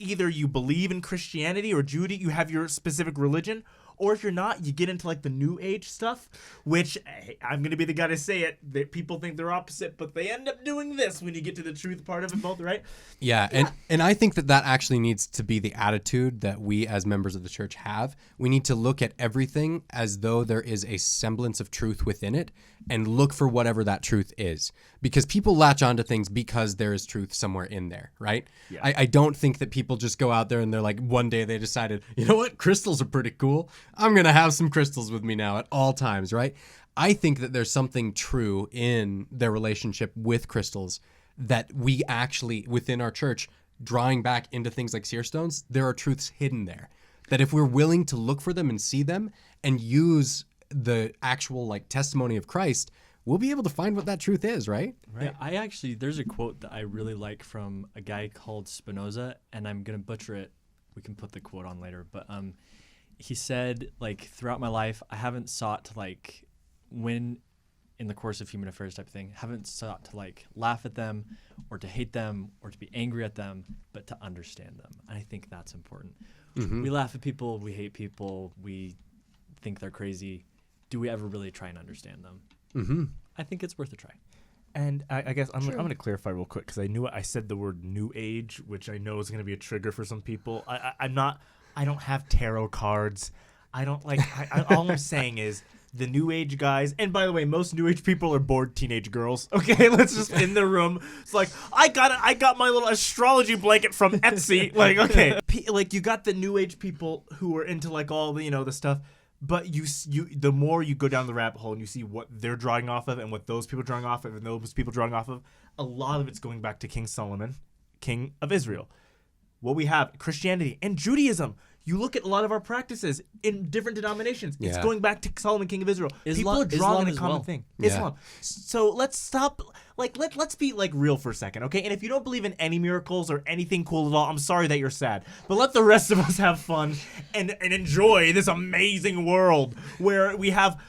Either you believe in Christianity or Judaism, you have your specific religion, or if you're not, you get into like the New Age stuff, which I'm going to be the guy to say it, that people think they're opposite, but they end up doing this when you get to the truth part of it both, right? Yeah. And I think that actually needs to be the attitude that we as members of the church have. We need to look at everything as though there is a semblance of truth within it and look for whatever that truth is. Because people latch onto things because there is truth somewhere in there, right? Yeah. I don't think that people just go out there and they're like, one day they decided, you know what, crystals are pretty cool. I'm going to have some crystals with me now at all times, right? I think that there's something true in their relationship with crystals that we actually, within our church, drawing back into things like Seer Stones, there are truths hidden there. That if we're willing to look for them and see them and use the actual like testimony of Christ, we'll be able to find what that truth is, right? Yeah, there's a quote that I really like from a guy called Spinoza, and I'm going to butcher it. We can put the quote on later, but he said, like, throughout my life, I haven't sought to, like, win in the course of human affairs type of thing, haven't sought to, like, laugh at them or to hate them or to be angry at them, but to understand them. And I think that's important. Mm-hmm. We laugh at people, we hate people, we think they're crazy. Do we ever really try and understand them? Mm-hmm. I think it's worth a try. And I guess I'm going to clarify real quick because I said the word New Age, which I know is going to be a trigger for some people. I don't have tarot cards. I don't like. All I'm saying is the New Age guys. And by the way, most New Age people are bored teenage girls. Okay, let's just in the room. It's like I got my little astrology blanket from Etsy. Like okay, like you got the New Age people who are into like all the the stuff. But you the more you go down the rabbit hole and you see what they're drawing off of and what those people are drawing off of and those people drawing off of, a lot of it's going back to King Solomon, King of Israel. What we have, Christianity and Judaism. You look at a lot of our practices in different denominations. It's going back to Solomon, King of Israel. People are drawing a common thing. Yeah. Islam. So let's stop. Like let's be like real for a second, okay? And if you don't believe in any miracles or anything cool at all, I'm sorry that you're sad. But let the rest of us have fun and enjoy this amazing world where we have.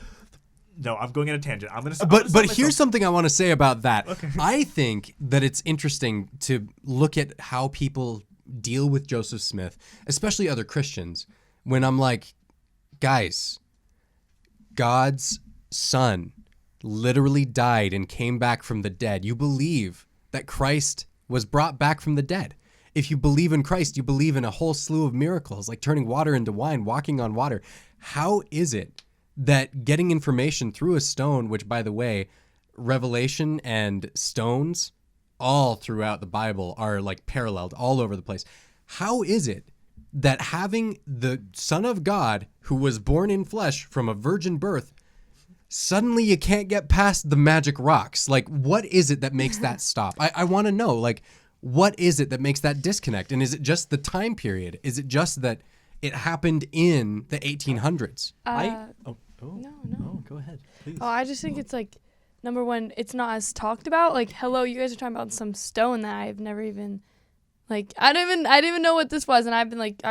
No, I'm going on a tangent. But here's something I want to say about that. Okay. I think that it's interesting to look at how people deal with Joseph Smith, especially other Christians, when I'm like, guys, God's son literally died and came back from the dead. You believe that Christ was brought back from the dead. If you believe in Christ, you believe in a whole slew of miracles, like turning water into wine, walking on water. How is it that getting information through a stone, which, by the way, Revelation and stones all throughout the Bible are like paralleled all over the place. How is it that having the Son of God who was born in flesh from a virgin birth, suddenly you can't get past the magic rocks? Like, what is it that makes that stop? I want to know, like, what is it that makes that disconnect? And is it just the time period? Is it just that it happened in the 1800s? No. Go ahead, please. Oh, I just think it's like, number one, it's not as talked about. Like, hello, you guys are talking about some stone that I've never even, like, I didn't even know what this was. And I've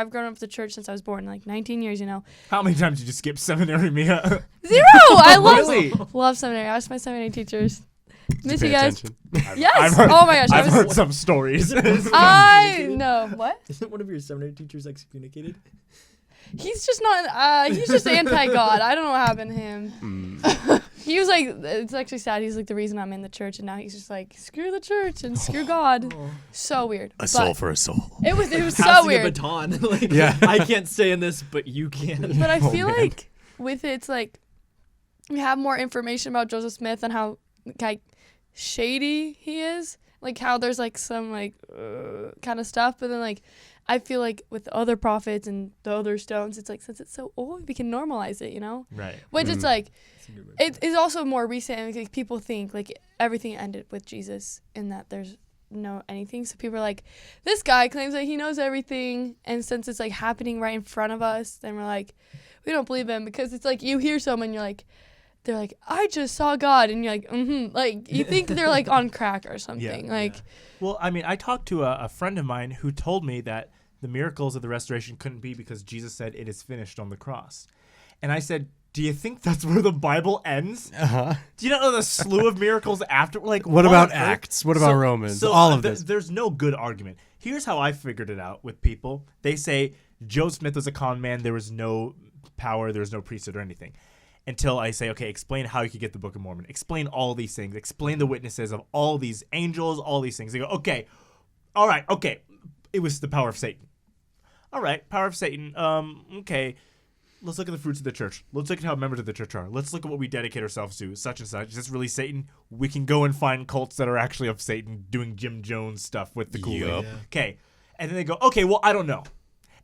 grown up with the church since I was born, like 19 years, you know. How many times did you skip seminary, Mia? 0. I Really? love seminary. I was my seminary teachers. Miss Pay you guys. attention. Yes. Oh my gosh. I've heard some stories. I know. What? Isn't one of your seminary teachers excommunicated? He's just not. He's just anti-God. I don't know what happened to him. He was like, it's actually sad. He's like the reason I'm in the church, and now he's just like, screw the church and screw God. So weird. A soul for a soul. It was so Passing weird. a baton. Like, Yeah. I can't stay in this, but you can. But I feel man. like with it, it's like we have more information about Joseph Smith and how like shady he is, like how there's like some like kind of stuff, but then like I feel like with other prophets and the other stones, it's like since it's so old, we can normalize it, you know? Right. Which it's like it is also more recent. Like people think like everything ended with Jesus and that there's no anything. So people are like, this guy claims that he knows everything, and since it's like happening right in front of us, then we're like, we don't believe him, because it's like you hear someone, you're like, they're like, I just saw God, and you're like, like you think they're like on crack or something. Well, I mean, I talked to a friend of mine who told me that the miracles of the restoration couldn't be because Jesus said it is finished on the cross. And I said, do you think that's where the Bible ends? Uh-huh. Do you not know the slew of miracles after? Like, What on about earth? Acts? What about Romans? So All of this. There's no good argument. Here's how I figured it out with people. They say Joseph Smith was a con man. There was no power. There was no priesthood or anything. Until I say, okay, explain how you could get the Book of Mormon. Explain all these things. Explain the witnesses of all these angels, all these things. They go, okay, all right, okay. It was the power of Satan. All right, power of Satan. Okay. Let's look at the fruits of the church. Let's look at how members of the church are. Let's look at what we dedicate ourselves to, such and such. Is this really Satan? We can go and find cults that are actually of Satan doing Jim Jones stuff with the Kool-Aid. Yup. Okay. And then they go, okay, well, I don't know.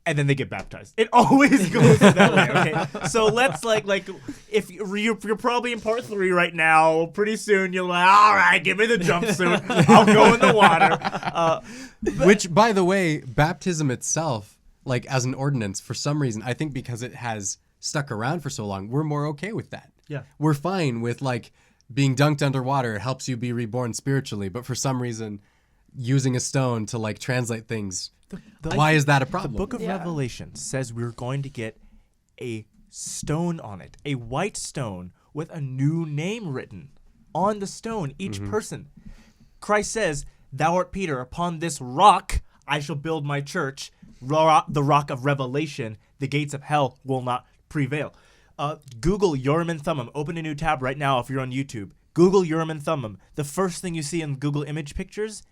And then they get baptized. It always goes that way, okay? So let's, like if you're probably in part 3 right now, pretty soon you're like, all right, give me the jumpsuit. I'll go in the water. Which, by the way, baptism itself, like as an ordinance, for some reason, I think because it has stuck around for so long, we're more okay with that. Yeah. We're fine with like being dunked underwater. It helps you be reborn spiritually. But for some reason, using a stone to like translate things, why is that a problem? The book of Yeah. Revelation says we're going to get a stone on it, a white stone with a new name written on the stone, each person. Christ says, thou art Peter, upon this rock I shall build my church, the rock of Revelation, the gates of hell will not prevail. Google Urim and Thummim. Open a new tab right now if you're on YouTube. Google Urim and Thummim. The first thing you see in Google image pictures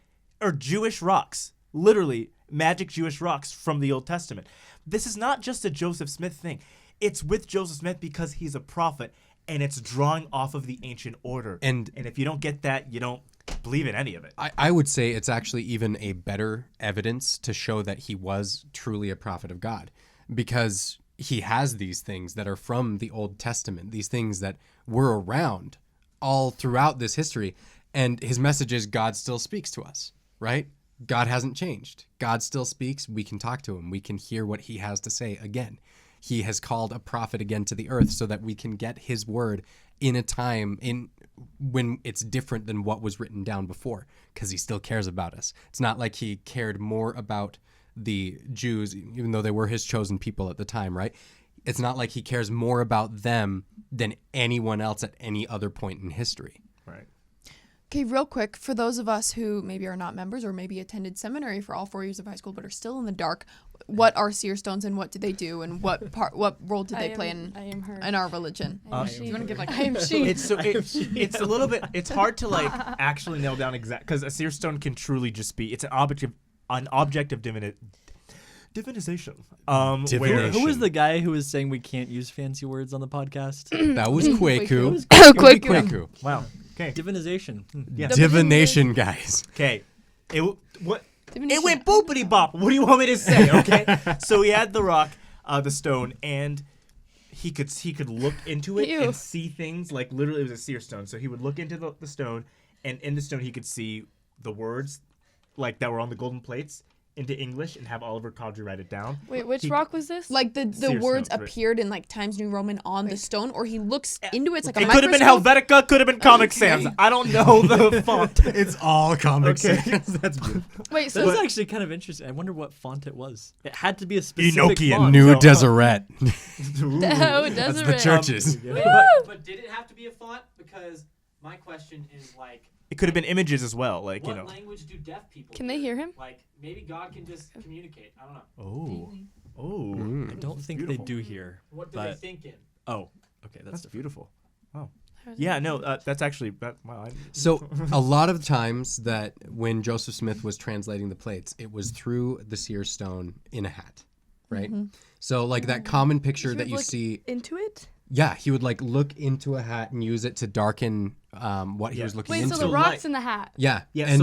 are Jewish rocks. Literally, magic Jewish rocks from the Old Testament. This is not just a Joseph Smith thing. It's with Joseph Smith because he's a prophet, and it's drawing off of the ancient order. And if you don't get that, you don't believe in any of it. I would say it's actually even a better evidence to show that he was truly a prophet of God, because he has these things that are from the Old Testament, these things that were around all throughout this history. And his message is God still speaks to us, right? God hasn't changed. God still speaks. We can talk to him. We can hear what he has to say again. He has called a prophet again to the earth so that we can get his word in a time when it's different than what was written down before, because he still cares about us. It's not like he cared more about the Jews, even though they were his chosen people at the time, right? It's not like he cares more about them than anyone else at any other point in history. Right. Okay, real quick, for those of us who maybe are not members or maybe attended seminary for all 4 years of high school but are still in the dark, what are Seer Stones and what do they do, and what role did they play I am her. in our religion? I am Do you want to give like I am she. It's a little bit. It's hard to like actually nail down exact, because a seer stone can truly just be. It's an object of divinization. Divination. Who was the guy who was saying we can't use fancy words on the podcast? That was Kwaku. Quick. Kwaku. Wow. Okay. Divinization. Yeah. Divination, guys. Okay. It went boopity bop. What do you want me to say? Okay. So he had the rock, the stone, and he could look into it Ew. and see things. Like literally, it was a seer stone. So he would look into the stone, and in the stone he could see the words, like that were on the golden plates, into English, and have Oliver Cowdery write it down. Wait, which rock was this? like the Seer words Stones, right. appeared in like Times New Roman on the stone, or he looks into it. It's like a It could have been microscope. Helvetica, could have been Comic Sans. I don't know the font. It's all Comic Okay. Sans. That's beautiful. Wait, That so was actually kind of interesting. I wonder what font it was. It had to be a specific Enochian. font. New So- Deseret. oh, it That's doesn't the churches. But did it have to be a font? Because my question is like, It could have been images as well, like What language do deaf people? Can they hear him? Like maybe God can just communicate. I don't know. Oh. I don't think beautiful. they do here. What do but, they think in? Oh, okay, That's different. beautiful. Oh. Yeah, no, that's actually wow. So a lot of times that when Joseph Smith was translating the plates, it was through the seer stone in a hat, right? So like that common picture that you see. Into it? Yeah, he would like look into a hat and use it to darken what he was looking Wait, into. so the rock's in the hat. Yeah, Yeah, and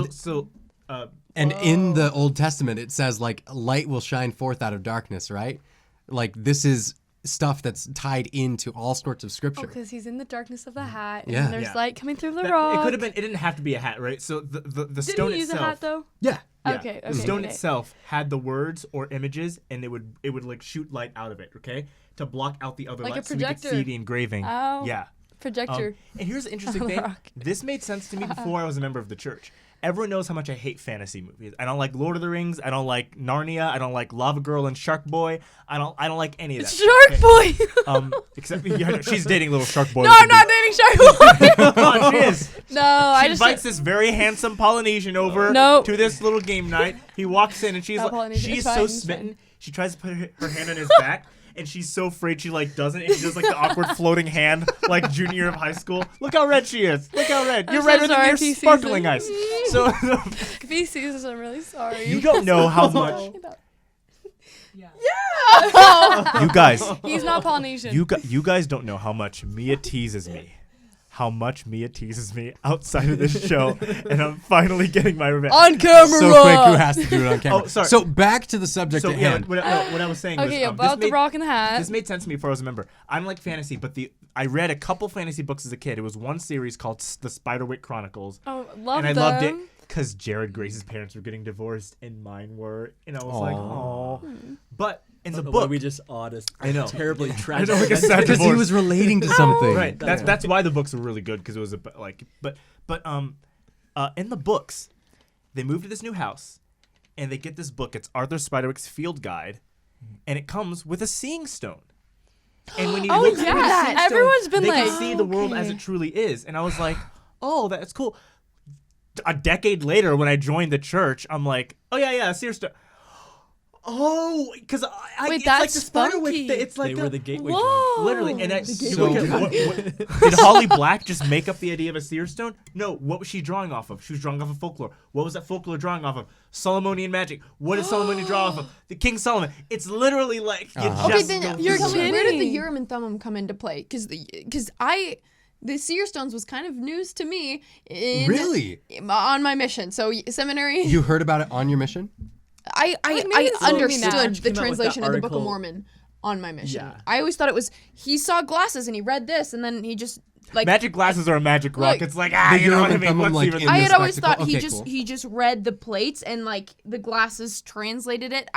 and in the Old Testament it says like light will shine forth out of darkness, right? Like this is stuff that's tied into all sorts of scripture. Because he's in the darkness of the hat. And Yeah. then there's Yeah. light coming through the it rock. could have been. It didn't have to be a hat, right? So the Did stone he use itself. a hat though? Yeah. Yeah. Okay. The stone okay. itself had the words or images, and it would like shoot light out of it, okay, to block out the other Like a light, so we could projector. see the engraving. Oh. Yeah. Projector. And here's the interesting On the thing. rock. This made sense to me before I was a member of the church. Everyone knows how much I hate fantasy movies. I don't like Lord of the Rings. I don't like Narnia. I don't like Lava Girl and Shark Boy. I don't like any of that. Shark Boy. Except she's dating little Shark Boy. No, I'm not dating Shark Boy. Come on, she is. No, I She just. invites this very handsome Polynesian over No. to this little game night. He walks in and she's Not like, Polynesian. she's It's so fine, it's smitten. fine. She tries to put her hand on his back. And she's so afraid she like doesn't. And she does like the awkward floating hand, like junior of high school. Look how red she is. Look how red. You're so redder sorry than if he your sees sparkling it. ice. So If he sees this, I'm really sorry. you don't know how much. Yeah. You guys, He's not Polynesian. you guys don't know how much Mia teases me. How much Mia teases me outside of this show, and I'm finally getting my revenge. On camera. So quick, who has to do it on camera? Oh, sorry. So back to the subject So at yeah, hand. what I was saying was Okay, this about the made- rock and the hat. This made sense to me before I was a member. I don't like fantasy, but I read a couple fantasy books as a kid. It was one series called The Spiderwick Chronicles, Oh, love and I them. loved it because Jared Grace's parents were getting divorced and mine were, and I was like, oh. But in the Why book, we just oddest. I know. Terribly I tragic. know, like a sad Because he divorce. was relating to something. Right. That's why the books were really good because it was in the books, they move to this new house, and they get this book. It's Arthur Spiderwick's Field Guide, and it comes with a seeing stone. And when you Oh, look through the yeah. seeing stone, Everyone's been they like, can see the world as okay. it truly is. And I was like, oh, that's cool. A decade later, when I joined the church, I'm like, oh yeah, Seer Stone. Oh, because Wait, it's that's like the Spiderwick. spunky. It's like They were the gateway drug. Whoa. literally, and gateway drug. did Holly Black just make up the idea of a seer stone? No, what was she drawing off of? She was drawing off of folklore. What was that folklore drawing off of? Solomonian magic. What did Solomonian draw off of? The King Solomon. It's literally like you Uh-huh. Okay, just then don't You're tell me, where did the kidding. Urim and Thummim come into play? Because the Seer Stones was kind of news to me. Really? On my mission. So seminary. You heard about it on your mission? I maybe it's only understood now. the Came out with that translation of the Book of article. Mormon on my mission. Yeah. I always thought it was he saw glasses and he read this and then he just like magic glasses are a magic rock. Look, It's like the you know what I Urim and mean. Thummim, Let's like, even. in I the had always spectacle? thought he Okay, just cool. he just read the plates and like the glasses translated it.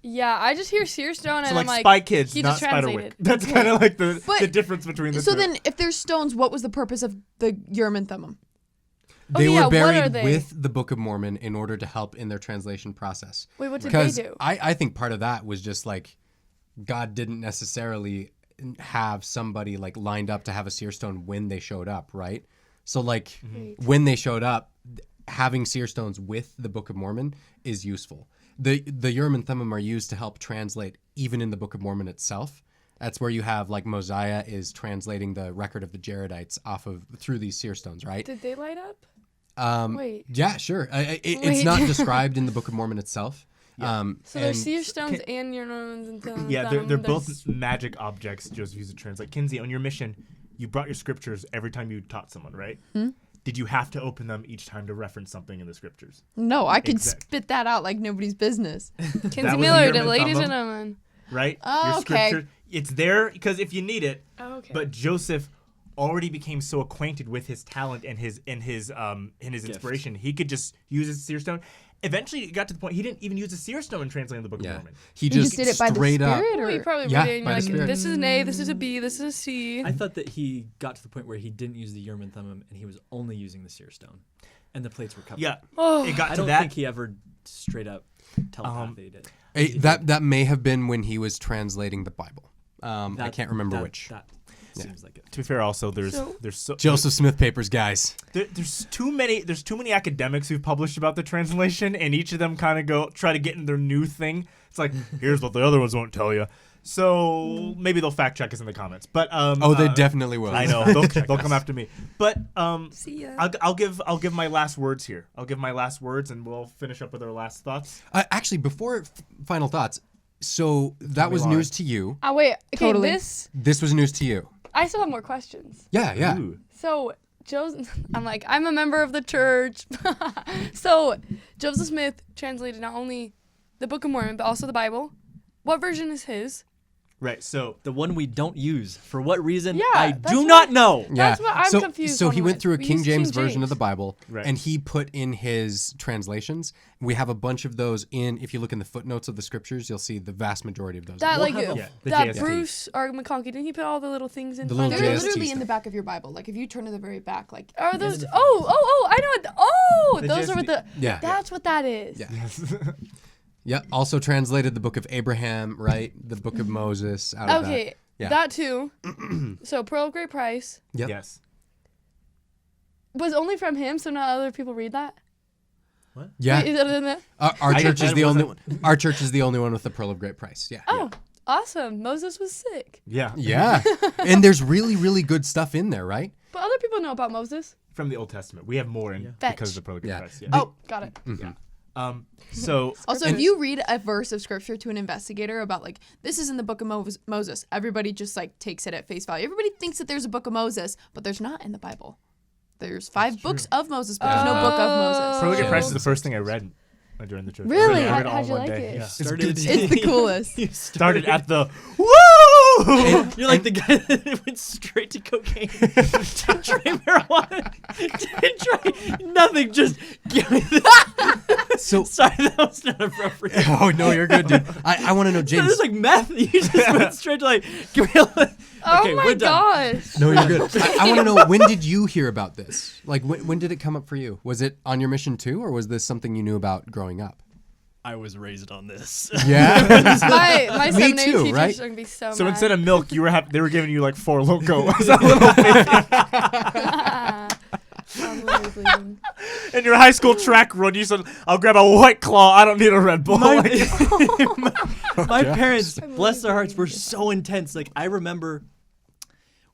Yeah, I just hear Seer Stone and So I'm like like, Spy Kids, he not just translated. Spiderwick. That's kind of like the But- difference between the so two. then if there's stones, what was the purpose of the Urim and Thummim? Oh, They yeah, were what are buried they? with the Book of Mormon in order to help in their translation process. Wait, what did Because they do? I think part of that was just like God didn't necessarily have somebody like lined up to have a seer stone when they showed up, right? So like when they showed up, having seer stones with the Book of Mormon is useful. The Urim and Thummim are used to help translate even in the Book of Mormon itself. That's where you have like Mosiah is translating the record of the Jaredites through these seer stones, right? Did they light up? Wait. Yeah, sure. It's Wait. not described in the Book of Mormon itself. So there's and- Seer Stones and your Normans and Thummim. Yeah, they're both magic objects Joseph used to translate. Kinsey, on your mission, you brought your scriptures every time you taught someone, right? Did you have to open them each time to reference something in the scriptures? No, I could Exact- spit that out like nobody's business. Kinsey That was Miller, Urim the and ladies Thummim? and gentlemen. Right? Oh, your okay. scripture, it's there because if you need it. Oh, okay. But Joseph already became so acquainted with his talent and his inspiration, he could just use his seer stone. Eventually, it got to the point he didn't even use a seer stone in translating the Book of Yeah, Mormon. he You just just did it by the straight up. spirit, Well, you or probably Yeah, read it and by you're the like, Spirit. this is an A, this is a B, this is a C. I thought that he got to the point where he didn't use the Urim and Thummim and he was only using the Seer Stone, and the plates were covered. Yeah, Oh. it got I to don't that. think he ever straight up telepathically did. That may have been when he was translating the Bible. I can't remember which. Seems like it. To be fair, also there's Joseph Smith papers, guys. there's too many academics who've published about the translation, and each of them kind of try to get in their new thing. It's like, here's what the other ones won't tell you. So maybe they'll fact check us in the comments. But They definitely will. I know they'll come after me. But See ya. I'll give my last words here. I'll give my last words, and we'll finish up with our last thoughts. Actually, before final thoughts, so that was Lauren. news to you. Oh wait, okay, Totally. This was news to you. I still have more questions. Yeah. Ooh. So I'm a member of the church. So Joseph Smith translated not only the Book of Mormon but also the Bible. What version is his? Right. So The one we don't use. For what reason? Yeah, I that's do what- not know. That's what I'm confused So on he went with. through a We King use James King version of James. the Bible, Right. and he put in his translations. We have a bunch of those in. If you look in the footnotes of the scriptures, you'll see the vast majority of those. That like the that JST. Bruce or McConkie, didn't he put all the little things in? The little front of They're it? JST literally in stuff. the back of your Bible. Like if you turn to the very back, like Are those? Oh! I know what. The Those are what the. Yeah. That's what that is. Yeah. Yeah. Also translated the Book of Abraham, right? The Book of Moses. Out of Okay, Yeah. that too. So Pearl of Great Price Yep. yes. was only from him, so not other people read that. Yeah. Wait, is it in that? Our I- church is I the only wasn't- one. Our church is the only one with the Pearl of Great Price. Yeah. Oh, awesome! Moses was sick, Yeah. Yeah. And there's really, really good stuff in there, right? but other people know about Moses. From the Old Testament, we have more in Fetch. because of the Prologue Yeah. Christ. Yeah. Oh, got it. Yeah. So Also, if you read a verse of scripture to an investigator about like this is in the book of Moses, everybody just like takes it at face value. Everybody thinks that there's a book of Moses, but there's not in the Bible. There's 5 books of Moses, but there's no book of Moses. Prologue Yeah. Christ is the first thing I read during the church. Really? I read it all How'd in you one like day. it? Yeah. Started, It's the coolest. You Started at the woo. You're like the guy that went straight to cocaine. Didn't try marijuana. Didn't try nothing. Just give me this. So. Sorry, that was not appropriate. Oh no, you're good, dude. I want to know, So James. there's like meth. You just went straight to like, give me a Oh okay, my we're done. gosh! No, you're good. I want to know, when did you hear about this? Like, when did it come up for you? Was it on your mission too, or was this something you knew about growing up? I was raised on this. Yeah. My Me seminary too, teachers right? are gonna be so So mad. instead of milk, they were giving you like 4 Loco as a little baby. Unbelievable. In your high school track run, you said, "I'll grab a White Claw. I don't need a Red Bull." My, Like, my parents, bless their hearts, were so intense. Like I remember,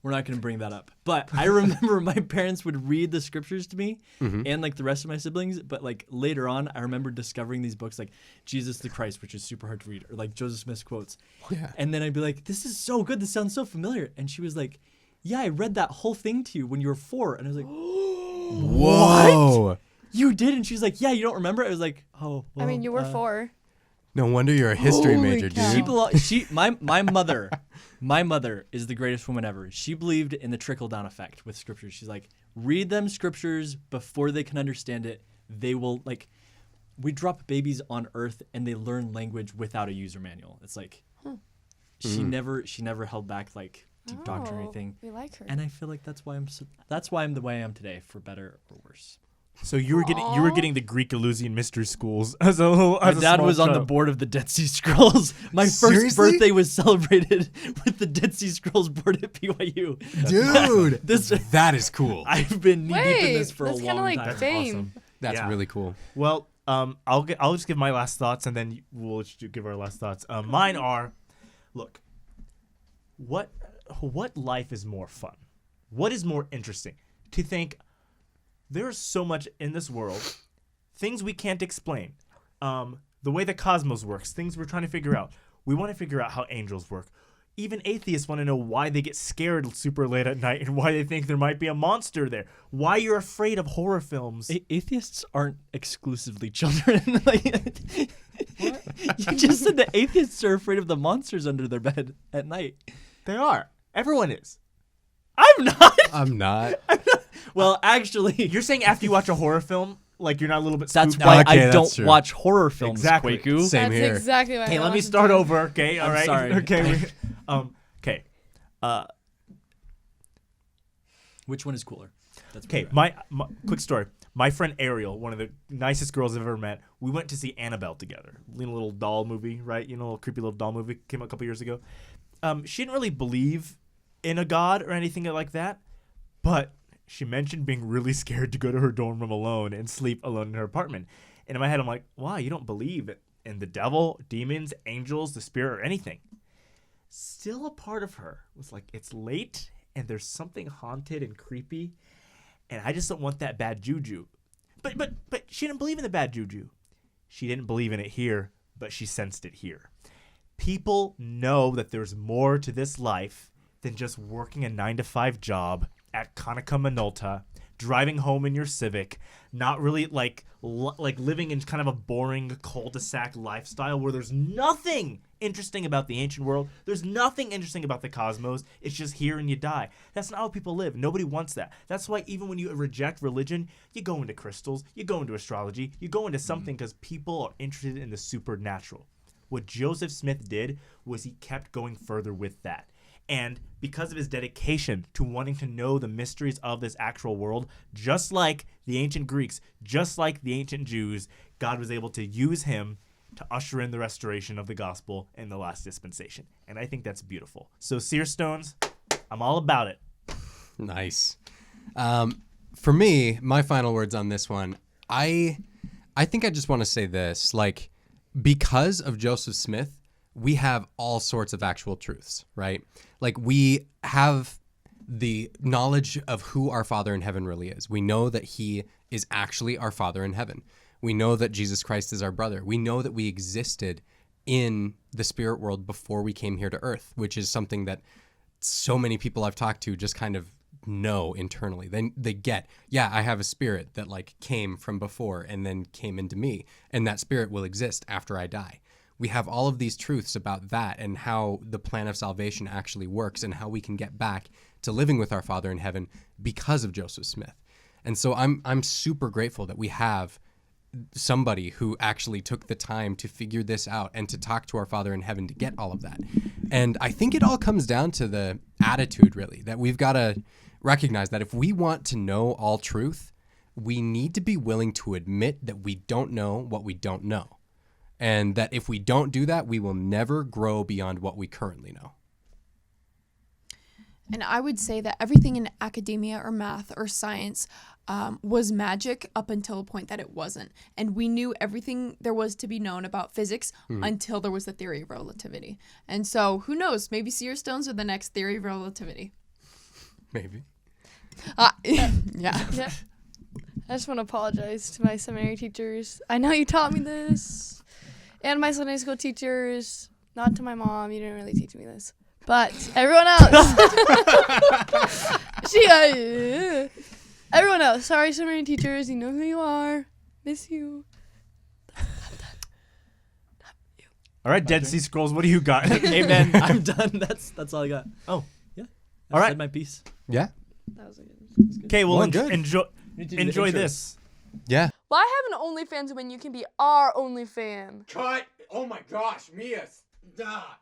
we're not going to bring that up, but I remember my parents would read the scriptures to me and like the rest of my siblings. But like later on, I remember discovering these books like Jesus the Christ, which is super hard to read, or like Joseph Smith's quotes. Yeah. And then I'd be like, "This is so good. This sounds so familiar." And she was like, "Yeah, I read that whole thing to you when you were 4." And I was like, Whoa. "You did?" And she's like, "Yeah, you don't remember?" I was like, "Oh, well, I mean, you were 4. No wonder you're a history Holy major, cow. dude. My mother is the greatest woman ever. She believed in the trickle down effect with scriptures. She's like, read them scriptures before they can understand it. They will like, we drop babies on earth and they learn language without a user manual. It's like, she never held back like deep doctrine or anything. We like her. And I feel like that's why I'm the way I am today, for better or worse. so you were getting the Greek Eleusinian mystery schools as a little. My As a dad small was on the child. board of the Dead Sea Scrolls. My first Seriously? birthday was celebrated with the Dead Sea Scrolls board at BYU. Dude. This That is cool. I've been knee deep in Wait, this for a that's long kind of like time. fame. Awesome. That's Yeah. really cool. Well, I'll just give my last thoughts, and then we'll let you give our last thoughts. Mine are, look, what life is more fun? What is more interesting? To think there's so much in this world, things we can't explain. The way the cosmos works, things we're trying to figure out. We want to figure out how angels work. Even atheists want to know why they get scared super late at night and why they think there might be a monster there. Why you're afraid of horror films. Atheists aren't exclusively children. Like, you just said that atheists are afraid of the monsters under their bed at night. They are. Everyone is. I'm not. I'm not. Well, actually, You're saying after you watch a horror film, like you're not a little bit that's spooked why out? Okay, I that's don't true. watch horror films, Exactly. Kwaku. Same That's here. exactly why. Okay, I let me watched start it. over. Okay, all I'm right. sorry. Okay. Okay. Which one is cooler? That's Okay. where My quick story. My friend Ariel, one of the nicest girls I've ever met, we went to see Annabelle together. Little doll movie, right? You know, a creepy little doll movie came out a couple years ago. She didn't really believe in a god or anything like that, but she mentioned being really scared to go to her dorm room alone and sleep alone in her apartment. And in my head, I'm like, wow, you don't believe in the devil, demons, angels, the spirit, or anything. Still a part of her was like, it's late and there's something haunted and creepy, and I just don't want that bad juju. But she didn't believe in the bad juju. She didn't believe in it here, but she sensed it here. People know that there's more to this life than just working a 9-to-5 job at Conica Minolta, driving home in your Civic, not really like living in kind of a boring cul-de-sac lifestyle where there's nothing interesting about the ancient world. There's nothing interesting about the cosmos. It's just here and you die. That's not how people live. Nobody wants that. That's why even when you reject religion, you go into crystals, you go into astrology, you go into something because people are interested in the supernatural. What Joseph Smith did was he kept going further with that. And because of his dedication to wanting to know the mysteries of this actual world, just like the ancient Greeks, just like the ancient Jews, God was able to use him to usher in the restoration of the gospel in the last dispensation. And I think that's beautiful. So Seer Stones, I'm all about it. Nice. For me, my final words on this one, I think I just want to say this, like, because of Joseph Smith, we have all sorts of actual truths, right? Like, we have the knowledge of who our Father in heaven really is. We know that he is actually our Father in heaven. We know that Jesus Christ is our brother. We know that we existed in the spirit world before we came here to earth, which is something that so many people I've talked to just kind of know internally. They get, yeah, I have a spirit that like came from before and then came into me, and that spirit will exist after I die. We have all of these truths about that and how the plan of salvation actually works and how we can get back to living with our Father in heaven because of Joseph Smith. And so I'm super grateful that we have somebody who actually took the time to figure this out and to talk to our Father in heaven to get all of that. And I think it all comes down to the attitude, really, that we've got to recognize that if we want to know all truth, we need to be willing to admit that we don't know what we don't know. And that if we don't do that, we will never grow beyond what we currently know. And I would say that everything in academia or math or science was magic up until a point that it wasn't. And we knew everything there was to be known about physics until there was the theory of relativity. And so who knows? Maybe Seer Stones are the next theory of relativity. Maybe. Yeah. Yeah. I just want to apologize to my seminary teachers. I know you taught me this. And my Sunday school teachers. Not to my mom. You didn't really teach me this. But everyone else. Everyone else. Sorry, seminary teachers. You know who you are. Miss you. All right, Dead Sea Scrolls, what do you got? Amen. I'm done. That's all I got. Oh. Yeah. All right. Said my piece. Yeah. That was a good. Okay, well, Well, good. enjoy this. Yeah. Well, I have an OnlyFans when you can be our OnlyFan. Cut! Oh my gosh, Mia! Stop!